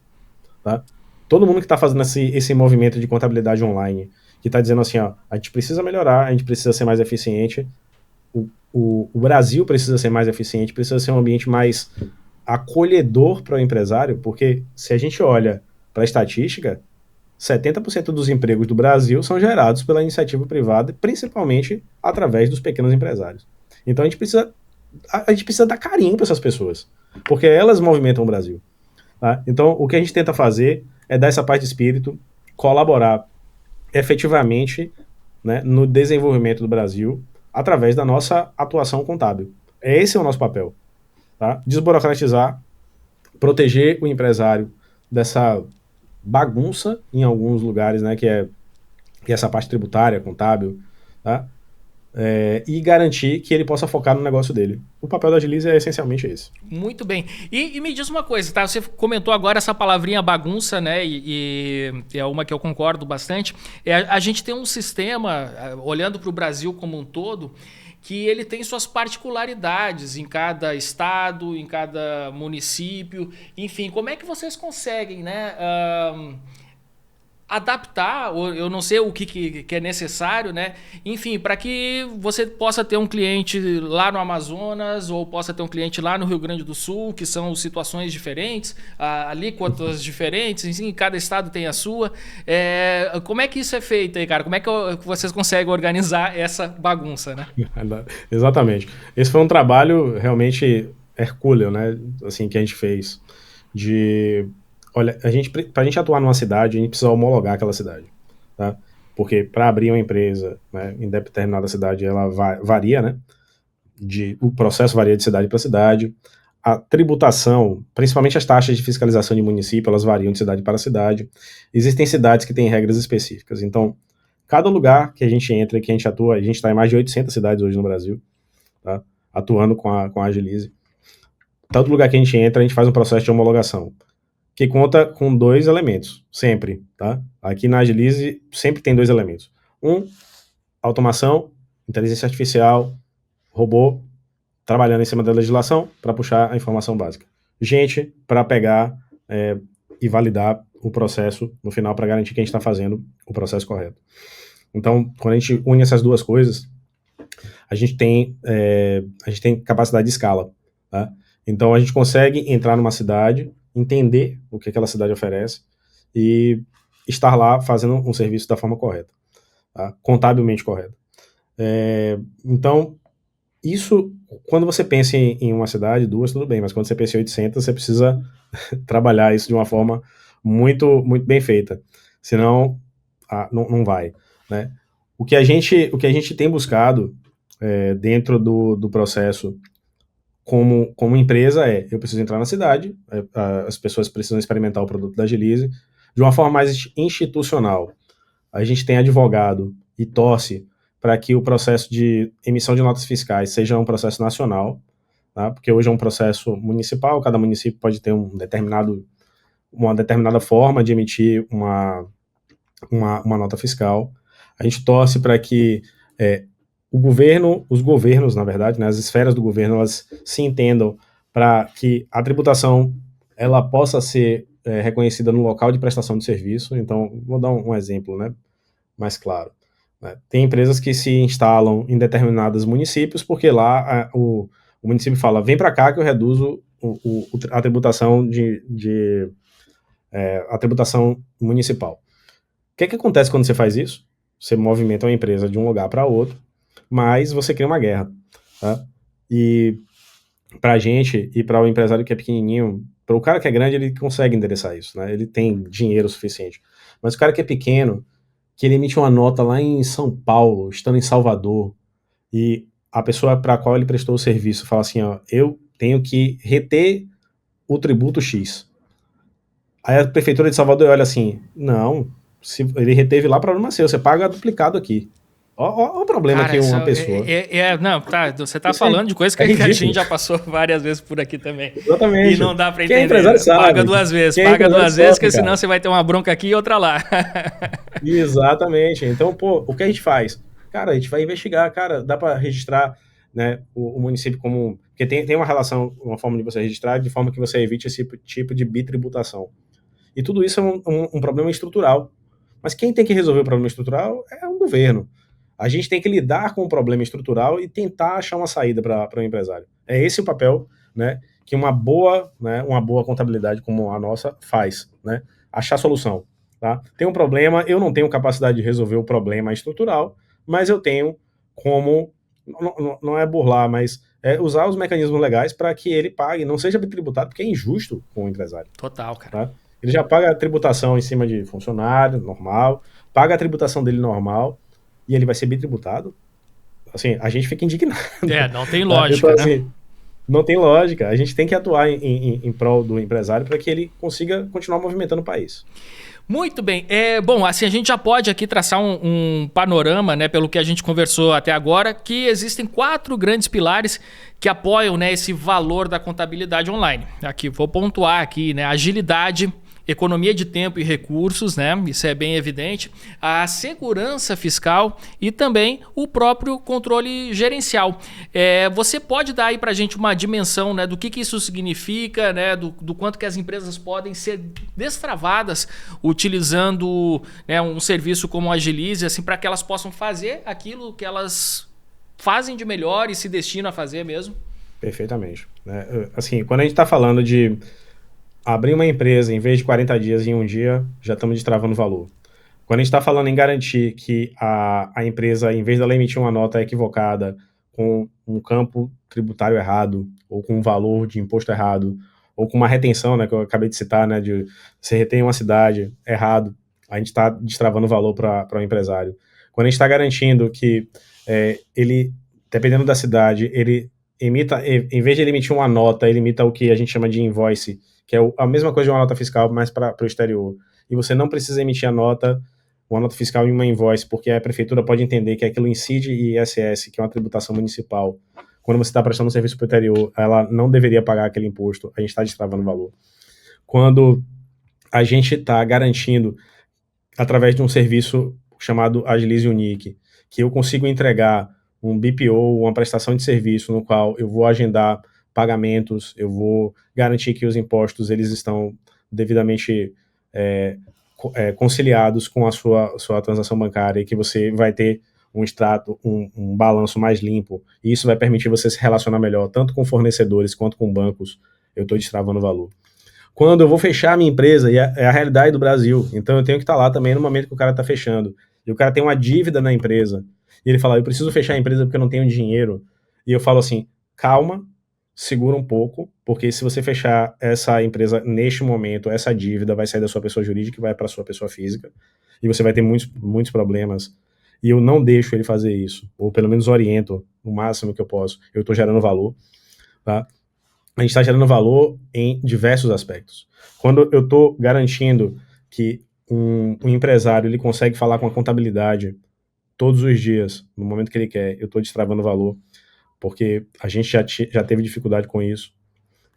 S2: Tá? Todo mundo que está fazendo esse movimento de contabilidade online, que está dizendo assim, ó, a gente precisa melhorar, a gente precisa ser mais eficiente, o Brasil precisa ser mais eficiente, precisa ser um ambiente mais acolhedor para o empresário, porque se a gente olha para a estatística, 70% dos empregos do Brasil são gerados pela iniciativa privada, principalmente através dos pequenos empresários. Então a gente precisa dar carinho para essas pessoas, porque elas movimentam o Brasil. Tá? Então, o que a gente tenta fazer é dar essa paz de espírito, colaborar efetivamente, né, no desenvolvimento do Brasil através da nossa atuação contábil. Esse é o nosso papel. Tá? Desburocratizar, proteger o empresário dessa bagunça em alguns lugares, né, que é essa parte tributária, contábil, tá? E garantir que ele possa focar no negócio dele. O papel da Agilize é essencialmente esse.
S1: Muito bem. E me diz uma coisa, tá? Você comentou agora essa palavrinha bagunça, né? E é uma que eu concordo bastante. A gente tem um sistema, olhando para o Brasil como um todo, que ele tem suas particularidades em cada estado, em cada município. Enfim, como é que vocês conseguem, né? adaptar, ou eu não sei o que é necessário, né? Enfim, para que você possa ter um cliente lá no Amazonas ou possa ter um cliente lá no Rio Grande do Sul, que são situações diferentes, alíquotas diferentes, enfim, cada estado tem a sua. Como é que isso é feito aí, cara? Como é que vocês conseguem organizar essa bagunça, né?
S2: Exatamente. Esse foi um trabalho realmente hercúleo, né? Assim, que a gente fez. Olha, pra gente atuar numa cidade, a gente precisa homologar aquela cidade, tá? Porque para abrir uma empresa, né, em determinada cidade, ela varia, né? O processo varia de cidade para cidade. A tributação, principalmente as taxas de fiscalização de município, elas variam de cidade para cidade. Existem cidades que têm regras específicas. Então, cada lugar que a gente entra, que a gente atua, a gente está em mais de 800 cidades hoje no Brasil, tá? Atuando com a Agilize. Todo lugar que a gente entra, a gente faz um processo de homologação, que conta com 2 elementos, sempre, tá? Aqui na Agilize sempre tem 2 elementos. Automação, inteligência artificial, robô, trabalhando em cima da legislação para puxar a informação básica. Gente para pegar e validar o processo no final para garantir que a gente está fazendo o processo correto. Então, quando a gente une essas 2 coisas, a gente tem capacidade de escala, tá? Então, a gente consegue entrar numa cidade, entender o que aquela cidade oferece e estar lá fazendo um serviço da forma correta, tá? Contabilmente correta. Então, isso, quando você pensa em uma cidade, 2, tudo bem, mas quando você pensa em 800, você precisa trabalhar isso de uma forma muito, muito bem feita, senão não vai, né? O que a gente tem buscado dentro do processo como empresa eu preciso entrar na cidade, as pessoas precisam experimentar o produto da Agilize de uma forma mais institucional. A gente tem advogado e torce para que o processo de emissão de notas fiscais seja um processo nacional, tá? Porque hoje é um processo municipal, cada município pode ter uma determinada forma de emitir uma nota fiscal. A gente torce para que os governos, na verdade, né, as esferas do governo, elas se entendam para que a tributação ela possa ser reconhecida no local de prestação de serviço. Então, vou dar um exemplo, né, mais claro. Tem empresas que se instalam em determinados municípios porque lá o município fala, vem para cá que eu reduzo a tributação a tributação municipal. O que acontece quando você faz isso? Você movimenta uma empresa de um lugar para outro, mas você cria uma guerra, tá? E para a gente e para o empresário que é pequenininho, para o cara que é grande, ele consegue endereçar isso, né? Ele tem dinheiro suficiente. Mas o cara que é pequeno, que ele emite uma nota lá em São Paulo, estando em Salvador, e a pessoa para a qual ele prestou o serviço fala assim, ó, eu tenho que reter o tributo X. Aí a prefeitura de Salvador olha assim, não, se ele reteve lá, problema é seu, você paga duplicado aqui. Ó o problema, cara, que uma pessoa...
S1: Não, tá, você tá falando de coisa que a gente já passou várias vezes por aqui também.
S2: Exatamente.
S1: E não dá pra
S2: Quem
S1: entender.
S2: empresário sabe.
S1: Paga 2 vezes, porque senão você vai ter uma bronca aqui e outra lá.
S2: Exatamente. Então, o que a gente faz? Cara, a gente vai investigar, cara, dá pra registrar, né, o município como... Porque tem uma relação, uma forma de você registrar, de forma que você evite esse tipo de bitributação. E tudo isso é um problema estrutural. Mas quem tem que resolver o problema estrutural é o governo. A gente tem que lidar com o problema estrutural e tentar achar uma saída para o empresário. É esse o papel, né, que uma boa contabilidade como a nossa faz, né? Achar solução. Tá? Tem um problema, eu não tenho capacidade de resolver o problema estrutural, mas eu tenho como, não é burlar, mas usar os mecanismos legais para que ele pague, não seja tributado, porque é injusto com o empresário.
S1: Total, cara.
S2: Tá? Ele já paga a tributação em cima de funcionário, normal, paga a tributação dele normal, e ele vai ser bitributado. Assim, a gente fica indignado.
S1: Não tem lógica,
S2: então,
S1: né?
S2: Assim, não tem lógica. A gente tem que atuar em prol do empresário para que ele consiga continuar movimentando o país.
S1: Muito bem. Bom, assim, a gente já pode aqui traçar um panorama, né, pelo que a gente conversou até agora, que existem 4 grandes pilares que apoiam, né, esse valor da contabilidade online. Aqui, vou pontuar aqui, né, agilidade, economia de tempo e recursos, né? Isso é bem evidente, a segurança fiscal e também o próprio controle gerencial. Você pode dar aí para a gente uma dimensão, né, do que isso significa, né, do quanto que as empresas podem ser destravadas utilizando, né, um serviço como a Agilize, assim, para que elas possam fazer aquilo que elas fazem de melhor e se destinam a fazer mesmo?
S2: Perfeitamente. Né? Assim, quando a gente está falando de abrir uma empresa em vez de 40 dias em um dia, já estamos destravando valor. Quando a gente está falando em garantir que a empresa, em vez dela emitir uma nota equivocada, com um campo tributário errado, ou com um valor de imposto errado, ou com uma retenção, né, que eu acabei de citar, né, de você retém uma cidade errado, a gente está destravando valor para o empresário. Quando a gente está garantindo que ele, dependendo da cidade, ele emita, em vez de ele emitir uma nota, ele emita o que a gente chama de invoice, que é a mesma coisa de uma nota fiscal, mas para o exterior. E você não precisa emitir uma nota fiscal e uma invoice, porque a prefeitura pode entender que aquilo incide ISS, que é uma tributação municipal. Quando você está prestando um serviço para o exterior, ela não deveria pagar aquele imposto, a gente está destravando valor. Quando a gente está garantindo, através de um serviço chamado Agilize Unique, que eu consigo entregar um BPO, uma prestação de serviço, no qual eu vou agendar pagamentos, eu vou garantir que os impostos eles estão devidamente conciliados com a sua transação bancária e que você vai ter um extrato, um balanço mais limpo. E isso vai permitir você se relacionar melhor, tanto com fornecedores quanto com bancos. Eu estou destravando valor. Quando eu vou fechar a minha empresa, e é a realidade do Brasil, então eu tenho que estar lá também no momento que o cara está fechando, e o cara tem uma dívida na empresa, e ele fala, eu preciso fechar a empresa porque eu não tenho dinheiro, e eu falo assim, calma, segura um pouco, porque se você fechar essa empresa neste momento, essa dívida vai sair da sua pessoa jurídica e vai para a sua pessoa física, e você vai ter muitos problemas, e eu não deixo ele fazer isso, ou pelo menos oriento o máximo que eu posso, eu estou gerando valor, tá? A gente está gerando valor em diversos aspectos. Quando eu estou garantindo que um empresário ele consegue falar com a contabilidade todos os dias, no momento que ele quer, eu estou destravando valor, porque a gente já teve dificuldade com isso.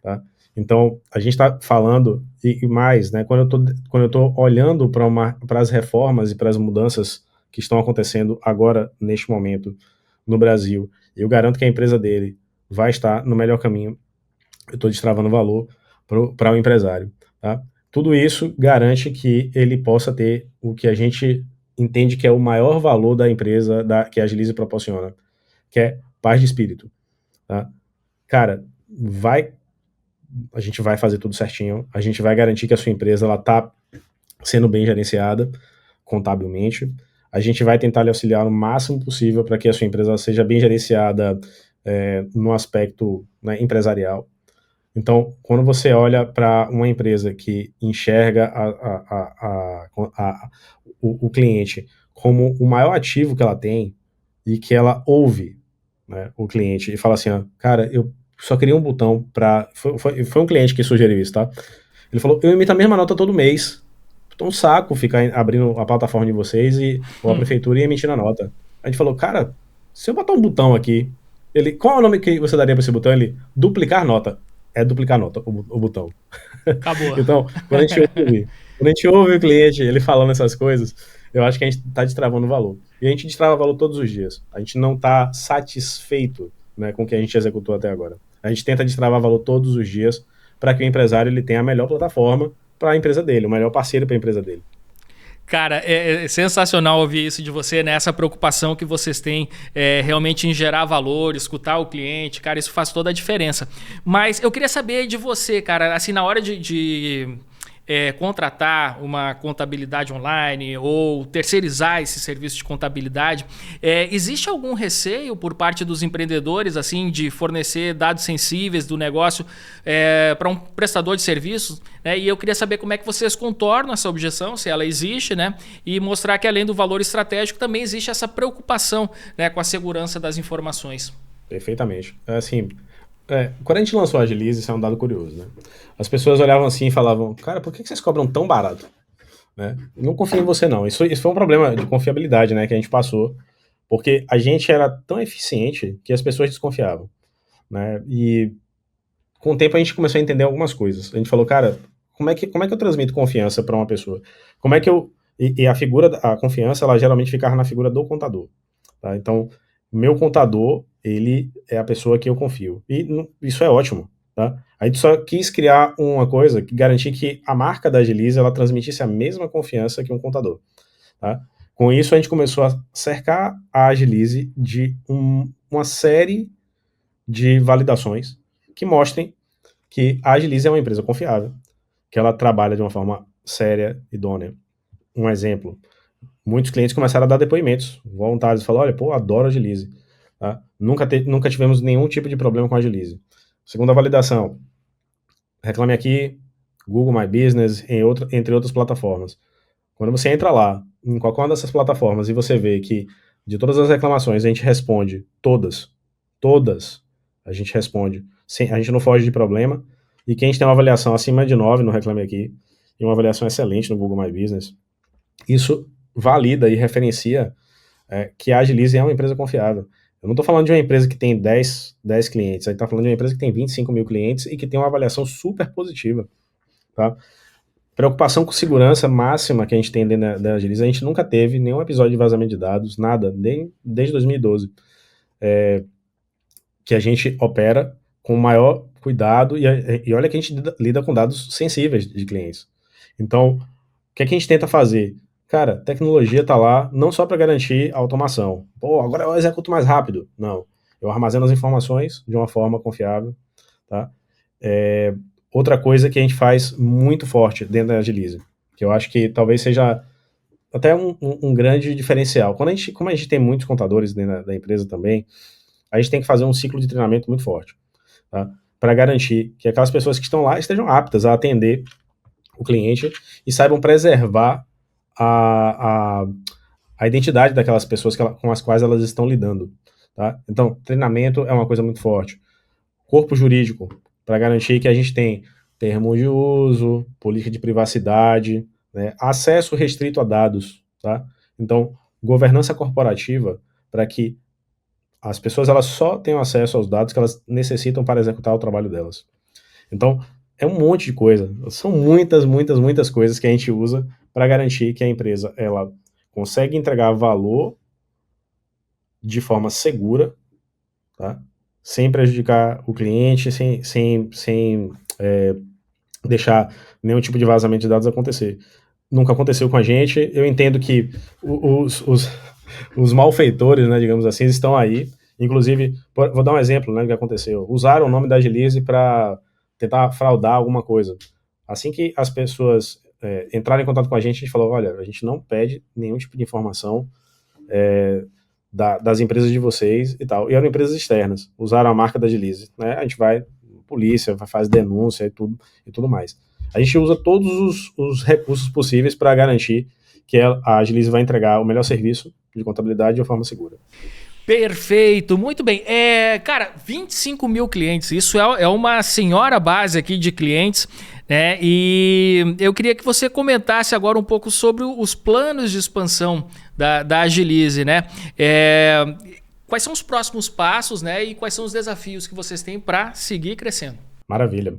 S2: Tá? Então, a gente está falando, e mais, né, quando eu estou olhando para as reformas e para as mudanças que estão acontecendo agora, neste momento, no Brasil, eu garanto que a empresa dele vai estar no melhor caminho, eu estou destravando valor para o empresário. Tá? Tudo isso garante que ele possa ter o que a gente entende que é o maior valor da empresa que a Agilize proporciona, que é paz de espírito. Tá? Cara, a gente vai fazer tudo certinho, a gente vai garantir que a sua empresa está sendo bem gerenciada contabilmente, a gente vai tentar lhe auxiliar no máximo possível para que a sua empresa seja bem gerenciada no aspecto, né, empresarial. Então, quando você olha para uma empresa que enxerga o cliente como o maior ativo que ela tem e que ela ouve, né, o cliente e fala assim, ó, cara, eu só queria um botão para... Foi um cliente que sugeriu isso, tá? Ele falou, eu emito a mesma nota todo mês. Tô um saco ficar abrindo a plataforma de vocês ou a prefeitura e emitindo a nota. A gente falou, cara, se eu botar um botão aqui, qual é o nome que você daria para esse botão? Ele, duplicar nota. É duplicar nota, o botão.
S1: Acabou.
S2: Então, quando a gente ouve o cliente, ele falando essas coisas, eu acho que a gente está destravando valor. E a gente destrava valor todos os dias. A gente não está satisfeito, né, com o que a gente executou até agora. A gente tenta destravar valor todos os dias para que o empresário ele tenha a melhor plataforma para a empresa dele, o melhor parceiro para a empresa dele.
S1: Cara, é sensacional ouvir isso de você, né? Essa preocupação que vocês têm realmente em gerar valor, escutar o cliente, cara, isso faz toda a diferença. Mas eu queria saber de você, cara, assim, na hora de contratar uma contabilidade online ou terceirizar esse serviço de contabilidade, existe algum receio por parte dos empreendedores assim de fornecer dados sensíveis do negócio para um prestador de serviços? Né? E eu queria saber como é que vocês contornam essa objeção, se ela existe, né? E mostrar que além do valor estratégico também existe essa preocupação, né, com a segurança das informações.
S2: Perfeitamente. Assim, quando a gente lançou a Agilize, isso é um dado curioso, né? As pessoas olhavam assim e falavam, cara, por que vocês cobram tão barato? Né? Não confio em você, não. Isso foi um problema de confiabilidade, né, que a gente passou, porque a gente era tão eficiente que as pessoas desconfiavam. Né? E com o tempo a gente começou a entender algumas coisas. A gente falou, cara, como é que eu transmito confiança para uma pessoa? Como é que eu... E a confiança, ela geralmente ficava na figura do contador. Tá? Então, meu contador, ele é a pessoa que eu confio. E isso é ótimo. Tá? A gente só quis criar uma coisa que garantir que a marca da Agilize, ela transmitisse a mesma confiança que um contador. Tá? Com isso, a gente começou a cercar a Agilize de uma série de validações que mostrem que a Agilize é uma empresa confiável, que ela trabalha de uma forma séria, idônea. Um exemplo, muitos clientes começaram a dar depoimentos voluntários, falaram, olha, pô, adoro a Agilize. Tá? Nunca tivemos nenhum tipo de problema com a Agilize. Segunda validação, Reclame Aqui, Google My Business, entre outras plataformas. Quando você entra lá, em qualquer uma dessas plataformas, e você vê que de todas as reclamações a gente responde todas, a gente responde, a gente não foge de problema, e que a gente tem uma avaliação acima de 9 no Reclame Aqui, e uma avaliação excelente no Google My Business, isso valida e referencia que a Agilize é uma empresa confiável. Eu não estou falando de uma empresa que tem 10 clientes, a gente está falando de uma empresa que tem 25 mil clientes e que tem uma avaliação super positiva. Tá? Preocupação com segurança máxima que a gente tem dentro da Agilize, a gente nunca teve nenhum episódio de vazamento de dados, nada, desde 2012, que a gente opera com o maior cuidado e olha que a gente lida com dados sensíveis de clientes. Então, o que a gente tenta fazer? Cara, tecnologia está lá não só para garantir a automação. Pô, agora eu executo mais rápido. Não. Eu armazeno as informações de uma forma confiável. Tá? Outra coisa que a gente faz muito forte dentro da Agilize, que eu acho que talvez seja até um grande diferencial. Como a gente tem muitos contadores dentro da empresa também, a gente tem que fazer um ciclo de treinamento muito forte. Tá? Para garantir que aquelas pessoas que estão lá estejam aptas a atender o cliente e saibam preservar a identidade daquelas pessoas com as quais elas estão lidando. Tá? Então, treinamento é uma coisa muito forte. Corpo jurídico, para garantir que a gente tem termo de uso, política de privacidade, né? Acesso restrito a dados. Tá? Então, governança corporativa para que as pessoas elas só tenham acesso aos dados que elas necessitam para executar o trabalho delas. Então, é um monte de coisa. São muitas coisas que a gente usa para garantir que a empresa ela consegue entregar valor de forma segura, tá? Sem prejudicar o cliente, sem deixar nenhum tipo de vazamento de dados acontecer. Nunca aconteceu com a gente. Eu entendo que os malfeitores, né, digamos assim, estão aí. Inclusive, vou dar um exemplo, né, do que aconteceu. Usaram o nome da Agilize para tentar fraudar alguma coisa. Assim que as pessoas entraram em contato com a gente falou, olha, a gente não pede nenhum tipo de informação das empresas de vocês e tal. E eram empresas externas, usaram a marca da Agilize. Né? A gente vai, polícia, faz denúncia e tudo mais. A gente usa todos os recursos possíveis para garantir que a Agilize vai entregar o melhor serviço de contabilidade de uma forma segura.
S1: Perfeito, muito bem. Cara, 25 mil clientes, isso é uma senhora base aqui de clientes, né? E eu queria que você comentasse agora um pouco sobre os planos de expansão da Agilize, né? Quais são os próximos passos, né? E quais são os desafios que vocês têm para seguir crescendo?
S2: Maravilha.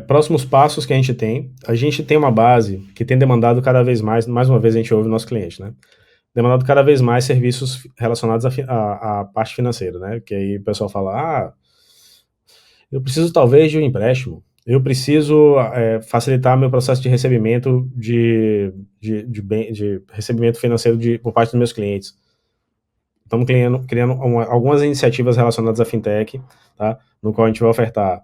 S2: Próximos passos que a gente tem uma base que tem demandado cada vez mais uma vez a gente ouve o nosso cliente, né? Demandado cada vez mais serviços relacionados à parte financeira, né? Que aí o pessoal fala, eu preciso talvez de um empréstimo, eu preciso facilitar meu processo de recebimento de recebimento financeiro por parte dos meus clientes. Estamos criando algumas iniciativas relacionadas à fintech, tá? No qual a gente vai ofertar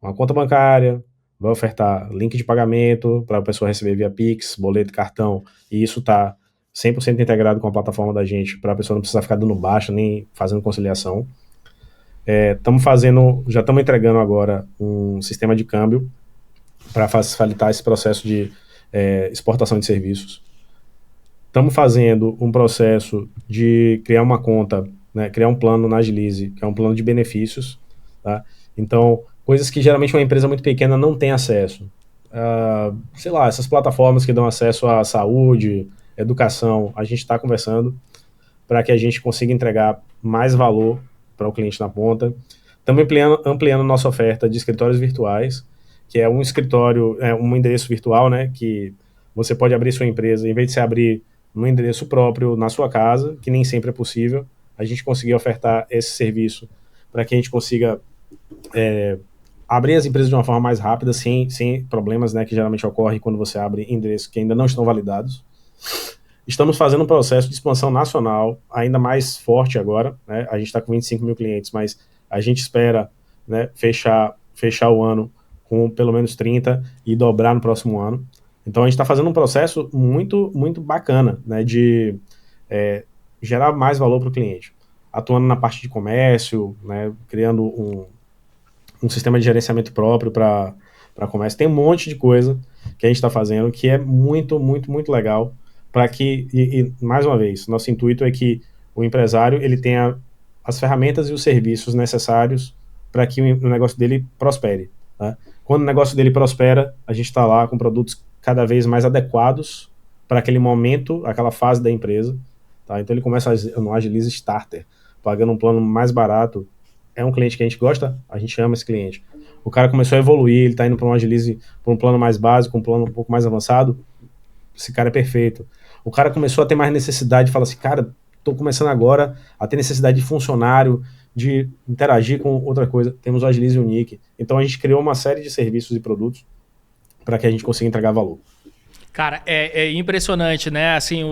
S2: uma conta bancária, vai ofertar link de pagamento para a pessoa receber via Pix, boleto, cartão, e isso está 100% integrado com a plataforma da gente, para a pessoa não precisar ficar dando baixa, nem fazendo conciliação. Já estamos entregando agora um sistema de câmbio para facilitar esse processo de exportação de serviços. Estamos fazendo um processo de criar uma conta, né, criar um plano na Agilize, que é um plano de benefícios, tá? Então, coisas que geralmente uma empresa muito pequena não tem acesso. Sei lá, essas plataformas que dão acesso à saúde, educação, a gente está conversando para que a gente consiga entregar mais valor para o cliente na ponta. Estamos ampliando nossa oferta de escritórios virtuais, que é um escritório, um endereço virtual, né, que você pode abrir sua empresa, em vez de você abrir no endereço próprio na sua casa, que nem sempre é possível, a gente conseguir ofertar esse serviço para que a gente consiga abrir as empresas de uma forma mais rápida, sem problemas, né, que geralmente ocorrem quando você abre endereços que ainda não estão validados. Estamos fazendo um processo de expansão nacional ainda mais forte agora, né? A gente está com 25 mil clientes, mas a gente espera, né, fechar o ano com pelo menos 30 e dobrar no próximo ano. Então a gente está fazendo um processo muito, muito bacana, né, de gerar mais valor para o cliente, atuando na parte de comércio, né, criando um sistema de gerenciamento próprio para comércio. Tem um monte de coisa que a gente está fazendo que é muito, muito, muito legal para que, mais uma vez, nosso intuito é que o empresário ele tenha as ferramentas e os serviços necessários para que o negócio dele prospere. Tá? Quando o negócio dele prospera, a gente está lá com produtos cada vez mais adequados para aquele momento, aquela fase da empresa. Tá? Então ele começa no Agilize Starter, pagando um plano mais barato. É um cliente que a gente gosta, a gente ama esse cliente. O cara começou a evoluir, ele está indo para um Agilize, para um plano mais básico, um plano um pouco mais avançado. Esse cara é perfeito. O cara começou a ter mais necessidade, fala assim, cara, estou começando agora a ter necessidade de funcionário, de interagir com outra coisa. Temos o Agilize Unique. Então a gente criou uma série de serviços e produtos para que a gente consiga entregar valor.
S1: Cara, é impressionante, né? Assim,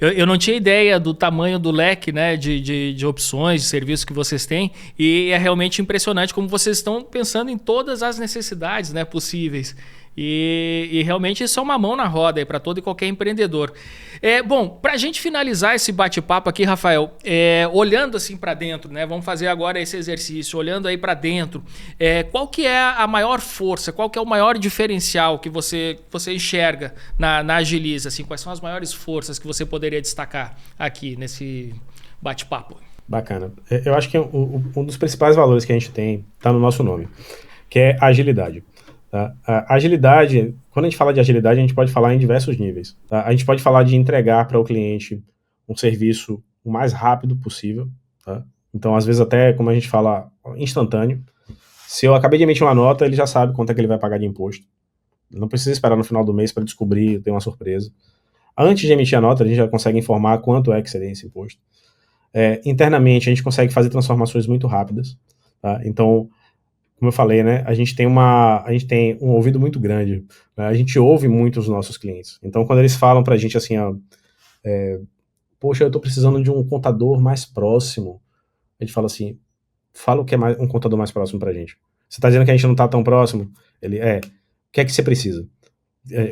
S1: eu não tinha ideia do tamanho do leque, né, de opções, de serviços que vocês têm, e é realmente impressionante como vocês estão pensando em todas as necessidades, né, possíveis. E realmente isso é uma mão na roda para todo e qualquer empreendedor. Bom, para a gente finalizar esse bate-papo aqui, Rafael, olhando assim para dentro, né? Vamos fazer agora esse exercício, olhando aí para dentro. Qual que é a maior força, qual que é o maior diferencial que você enxerga na Agilize? Assim, quais são as maiores forças que você poderia destacar aqui nesse bate-papo?
S2: Bacana. Eu acho que um dos principais valores que a gente tem está no nosso nome, que é agilidade. Tá? A agilidade, quando a gente fala de agilidade, a gente pode falar em diversos níveis. Tá? A gente pode falar de entregar para o cliente um serviço o mais rápido possível. Tá? Então, às vezes até, como a gente fala, instantâneo. Se eu acabei de emitir uma nota, ele já sabe quanto é que ele vai pagar de imposto. Ele não precisa esperar no final do mês para descobrir, ter uma surpresa. Antes de emitir a nota, a gente já consegue informar quanto é que seria esse imposto. Internamente, a gente consegue fazer transformações muito rápidas. Tá? Então, como eu falei, né, a gente tem um ouvido muito grande, né, a gente ouve muito os nossos clientes. Então, quando eles falam pra gente assim, poxa, eu tô precisando de um contador mais próximo, a gente fala assim, fala o que é um contador mais próximo pra gente. Você tá dizendo que a gente não tá tão próximo? Ele, o que é que você precisa?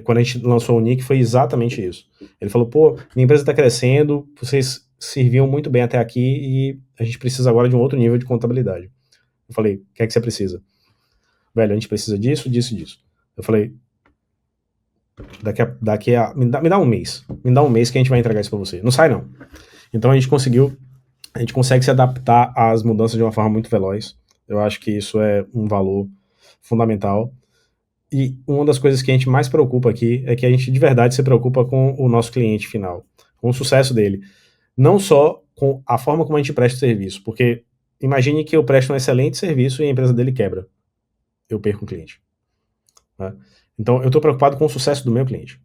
S2: Quando a gente lançou o Nick, foi exatamente isso. Ele falou, pô, minha empresa tá crescendo, vocês serviam muito bem até aqui e a gente precisa agora de um outro nível de contabilidade. Eu falei, o que é que você precisa? Velho, a gente precisa disso, disso e disso. Eu falei, me dá um mês. Me dá um mês que a gente vai entregar isso pra você. Não sai, não. Então a gente consegue se adaptar às mudanças de uma forma muito veloz. Eu acho que isso é um valor fundamental. E uma das coisas que a gente mais preocupa aqui é que a gente de verdade se preocupa com o nosso cliente final, com o sucesso dele. Não só com a forma como a gente presta o serviço, porque imagine que eu presto um excelente serviço e a empresa dele quebra. Eu perco um cliente. Tá? Então, eu estou preocupado com o sucesso do meu cliente.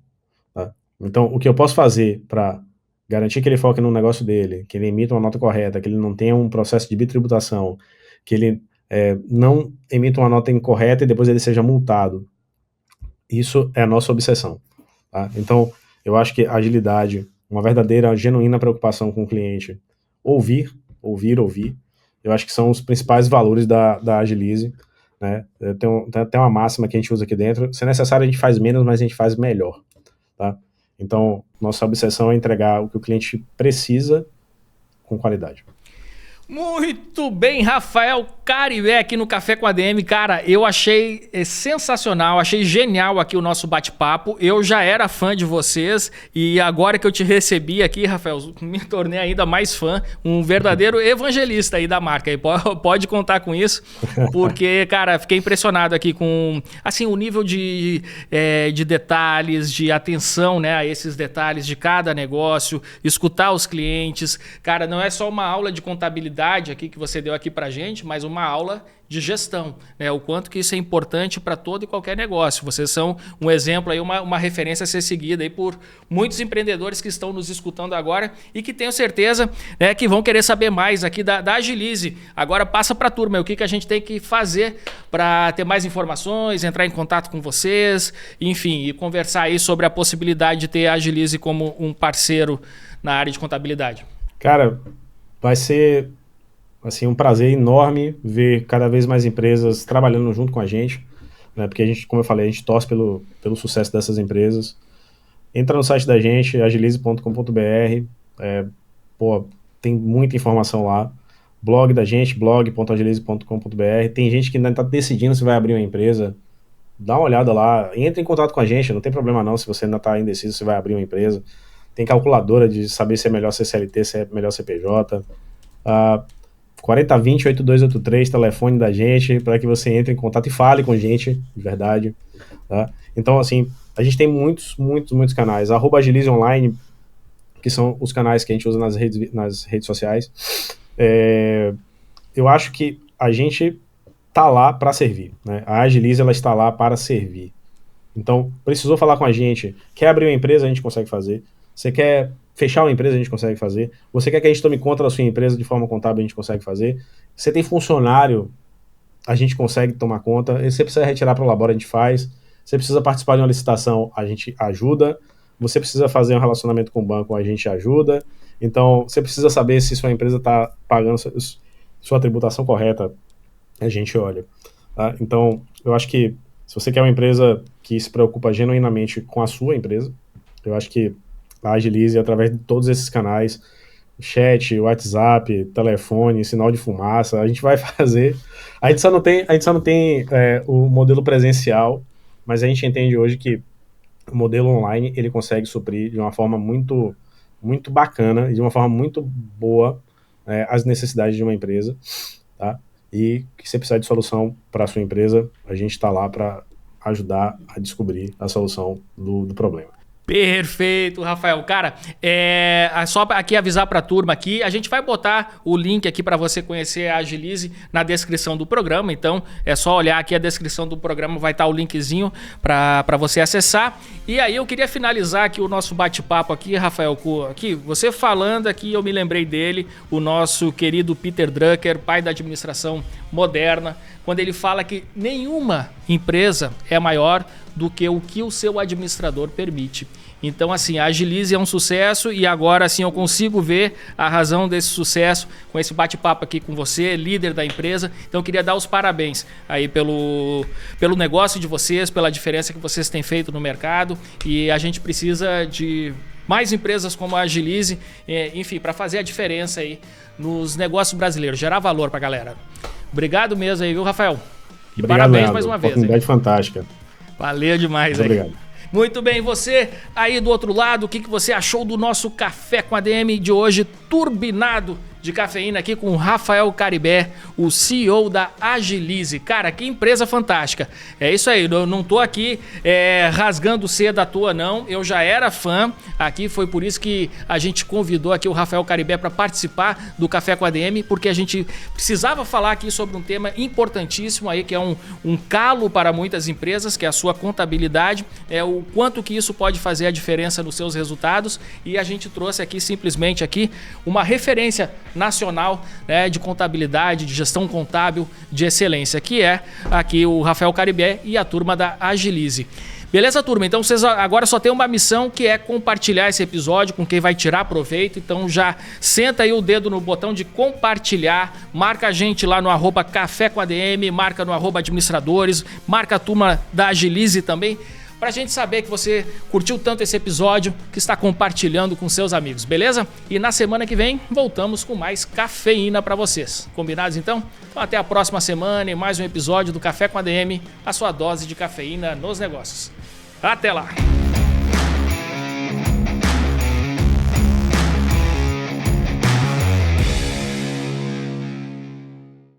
S2: Tá? Então, o que eu posso fazer para garantir que ele foque no negócio dele, que ele emita uma nota correta, que ele não tenha um processo de bitributação, que ele não emita uma nota incorreta e depois ele seja multado. Isso é a nossa obsessão. Tá? Então, eu acho que a agilidade, uma verdadeira, genuína preocupação com o cliente, ouvir, eu acho que são os principais valores da Agilize. Né? Tem uma máxima que a gente usa aqui dentro, se é necessário a gente faz menos, mas a gente faz melhor. Tá? Então, nossa obsessão é entregar o que o cliente precisa com qualidade.
S1: Muito bem, Rafael Caribé aqui no Café com ADM. Cara, eu achei sensacional, achei genial aqui o nosso bate-papo. Eu já era fã de vocês e agora que eu te recebi aqui, Rafael, me tornei ainda mais fã, um verdadeiro evangelista aí da marca. E pode contar com isso, porque, cara, fiquei impressionado aqui com assim, o nível de detalhes, de atenção, né, a esses detalhes de cada negócio, escutar os clientes. Cara, não é só uma aula de contabilidade aqui que você deu aqui pra gente, mas uma uma aula de gestão, né? O quanto que isso é importante para todo e qualquer negócio. Vocês são um exemplo aí, uma referência a ser seguida aí por muitos empreendedores que estão nos escutando agora e que tenho certeza, né, que vão querer saber mais aqui da Agilize. Agora passa para a turma, o que a gente tem que fazer para ter mais informações, entrar em contato com vocês, enfim, e conversar aí sobre a possibilidade de ter a Agilize como um parceiro na área de contabilidade.
S2: Cara, vai ser assim, um prazer enorme ver cada vez mais empresas trabalhando junto com a gente, né? Porque a gente, como eu falei, a gente torce pelo sucesso dessas empresas. Entra no site da gente, agilize.com.br, tem muita informação lá. Blog da gente, blog.agilize.com.br. Tem gente que ainda está decidindo se vai abrir uma empresa. Dá uma olhada lá, entra em contato com a gente, não tem problema não se você ainda está indeciso se vai abrir uma empresa. Tem calculadora de saber se é melhor ser CLT, se é melhor CPJ. 4020-8283, telefone da gente, para que você entre em contato e fale com a gente, de verdade. Tá? Então, assim, a gente tem muitos canais. @Agilize Online, que são os canais que a gente usa nas redes sociais. Eu acho que a gente tá lá para servir, né? A Agilize, ela está lá para servir. Então, precisou falar com a gente, quer abrir uma empresa, a gente consegue fazer. Você quer fechar uma empresa, a gente consegue fazer. Você quer que a gente tome conta da sua empresa de forma contábil, a gente consegue fazer. Você tem funcionário, a gente consegue tomar conta. Você precisa retirar para o labora, a gente faz. Você precisa participar de uma licitação, a gente ajuda. Você precisa fazer um relacionamento com o banco, a gente ajuda. Então, você precisa saber se sua empresa está pagando sua tributação correta, a gente olha. Tá? Então, eu acho que se você quer uma empresa que se preocupa genuinamente com a sua empresa, eu acho que a Agilize, através de todos esses canais, chat, WhatsApp, telefone, sinal de fumaça, a gente vai fazer. A gente só não tem o modelo presencial, mas a gente entende hoje que o modelo online ele consegue suprir de uma forma muito, muito bacana e de uma forma muito boa as necessidades de uma empresa, tá? E que você precisar de solução para a sua empresa, a gente está lá para ajudar a descobrir a solução do problema.
S1: Perfeito, Rafael. Cara, só aqui avisar para a turma aqui, a gente vai botar o link aqui para você conhecer a Agilize na descrição do programa, então é só olhar aqui a descrição do programa, vai estar o linkzinho para você acessar. E aí eu queria finalizar aqui o nosso bate-papo aqui, Rafael, aqui, você falando aqui, eu me lembrei dele, o nosso querido Peter Drucker, pai da administração moderna, quando ele fala que nenhuma empresa é maior do que o seu administrador permite. Então, assim, a Agilize é um sucesso e agora, assim, eu consigo ver a razão desse sucesso com esse bate-papo aqui com você, líder da empresa. Então, eu queria dar os parabéns aí pelo negócio de vocês, pela diferença que vocês têm feito no mercado, e a gente precisa de mais empresas como a Agilize, enfim, para fazer a diferença aí nos negócios brasileiros, gerar valor para a galera. Obrigado mesmo aí, viu, Rafael? E
S2: obrigado,
S1: parabéns
S2: Leandro.
S1: mais uma vez.
S2: Oportunidade fantástica.
S1: Valeu demais aí.
S2: Obrigado.
S1: Muito bem, você aí do outro lado, o que você achou do nosso Café com ADM de hoje, turbinado de cafeína aqui com o Rafael Caribé, o CEO da Agilize. Cara, que empresa fantástica. É isso aí, eu não tô aqui rasgando seda à toa não, eu já era fã aqui, foi por isso que a gente convidou aqui o Rafael Caribé para participar do Café com ADM, porque a gente precisava falar aqui sobre um tema importantíssimo aí, que é um calo para muitas empresas, que é a sua contabilidade, o quanto que isso pode fazer a diferença nos seus resultados, e a gente trouxe aqui simplesmente aqui uma referência nacional, né, de contabilidade, de gestão contábil de excelência, que é aqui o Rafael Caribé e a turma da Agilize. Beleza, turma? Então vocês agora só tem uma missão, que é compartilhar esse episódio com quem vai tirar proveito. Então já senta aí o dedo no botão de compartilhar, marca a gente lá no @Café com ADM, marca no @administradores, marca a turma da Agilize também, pra gente saber que você curtiu tanto esse episódio, que está compartilhando com seus amigos, beleza? E na semana que vem voltamos com mais cafeína para vocês. Combinados então? Então até a próxima semana e mais um episódio do Café com ADM, a sua dose de cafeína nos negócios. Até lá!